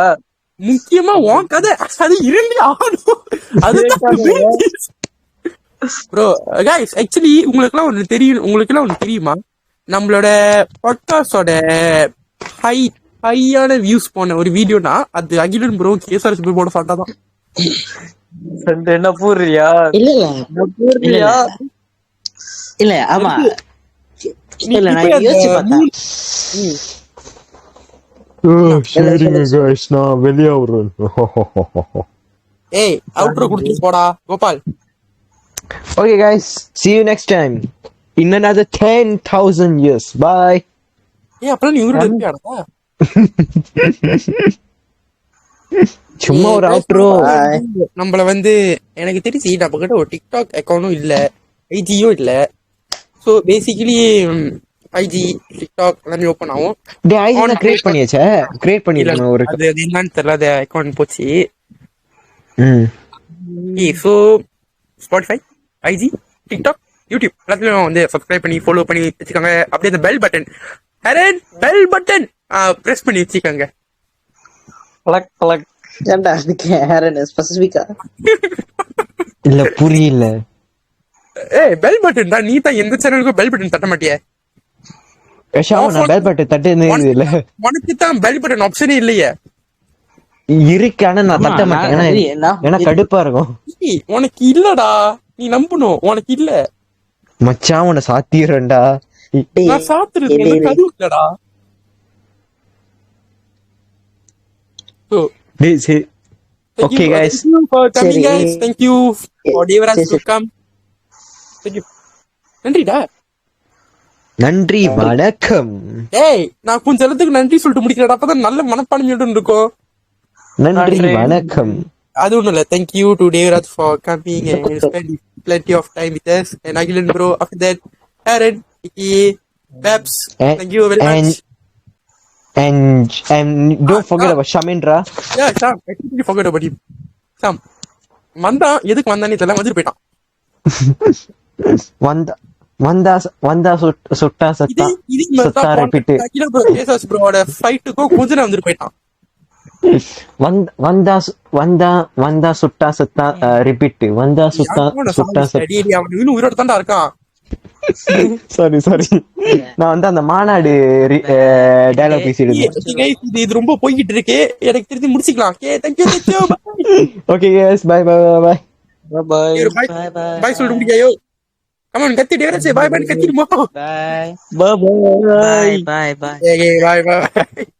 முக்கியமா உன் கதை அது இருந்தே ஆகணும். அதுதான் ப்ரோ. गाइस ஆக்சுவலி உங்களுக்குலாம் ஒன்று தெரியுமா? நம்மளோட பாட்காஸ்டோட ஹையான வியூஸ் போன ஒரு வீடியோனா அது அகிலன் ப்ரோ கேஎஸ்ஆர் போட ஃபால்ட்டா தான். என்ன பூரியா? இல்ல ஆமா இல்ல நான் யோசிச்சு பார்த்தேன். சரிங்க गाइस, நான் வெளிய வரேன். ஏய் அவுட்ரோ கொடுத்து போடா Gopal. Okay guys, see you next time in another 10,000 years. Bye. ஏய் அப்புறம் நீ ஊர்ல இருப்பியாடா? சும்மா ஒரு அவுட்ரோ. நம்மள வந்து எனக்கு தெரிஞ்சு நம்ம கிட்ட ஒரு டிக்டாக் அக்கௌண்டும் இல்ல, ஐஜியும் இல்ல. ஸோ பேசிக்கலி ஐஜி டிக்டாக் எல்லாமே ஓப்பன் ஆகும். டே ஐடி கிரியேட் பண்ணியாச்சே, கிரியேட் இல்ல பண்ணிருக்கணும் ஒரு. அது அது என்னன்னு தெரியல, அது அக்கௌண்ட் போச்சு. ம் so Spotify, IG, TikTok, YouTube எல்லாத்துலயும் வந்து சப்ஸ்கிரைப் பண்ணி ஃபாலோ பண்ணி வச்சுக்கோங்க. அப்படியே அந்த bell button bell button press பண்ணி வச்சுக்கோங்க. கலக் கலக். ஏன்டா அதுக்கு ஹேரன் ஸ்பெசிஃபிக்கா? இல்ல புரியல. பெல் பட்டன் தான். நீ தான் எந்த சேனலுக்கும் பெல் பட்டன் தட்ட மாட்டியே. ஷாம் நான் பெல் பட்டன் தட்டு இல்ல உனக்கு தான் பெல் பட்டன் ஆப்ஷனே இல்லையே. இருக்கு, ஆனா நான் தட்ட மாட்டேன். ஏன்னா கடுப்பா இருக்கும். உனக்கு இல்லடா, நீ நம்பணும். உனக்கு இல்ல. மச்சான் உன்னை சாத்திடுறேன்டா. நான் சாத்துறது கது இல்லடா. So, டேய் சரி. thank Okay, you, guys. thank you for coming, சரி. guys. Thank you for Devaraj to சரி. come. Thank you. நன்றிடா. நன்றி வணக்கம். ஏய், நான் கொஞ்ச நேரத்துக்கு நன்றி சொல்லிட்டு முடிக்கிறேன். அப்பதான் நல்ல மனப்பான்மையோட இருக்கும். நன்றி வணக்கம். அது ஒண்ணும் இல்ல. Thank you to Devaraj for coming and spend plenty of time with us. And Agilan bro, after that, Aaron, Vicky, Babs, thank you very much. And don't forget about Shamindra. Yeah, Sam, I completely forgot about him. Sam, வந்தான், எதுக்கு வந்தானே தெரியல, வந்துட்டு போயிட்டான். வந்தா சுட்டா சத்தா சத்தா ரிப்பீட். ப்ரோட ஃபைட்டுக்கும் கொஞ்ச நேரம் வந்துட்டு போயிட்டான். வந்தா சுட்டா சத்தா ரிப்பீட். வந்தா சுட்டா சுட்டா சத்தா. அவன் இன்னும் உயிரோட தான்டா இருக்கான். சாரி நான் வந்து அந்த மாநாடு டயலாக் பேசிட்டு இருந்தேன். இது ரொம்ப போய்கிட்டு இருக்கு, எனக்கு தெரிஞ்சு முடிச்சுக்கலாம். Okay, thank you. Okay guys, bye bye bye bye சொல்லிட்டு முடியாயோ. கமான் கத்தி டேவரேஜ், பாய் பாய் கத்திடுமா. Bye bye. bye bye. பாய் பாய்.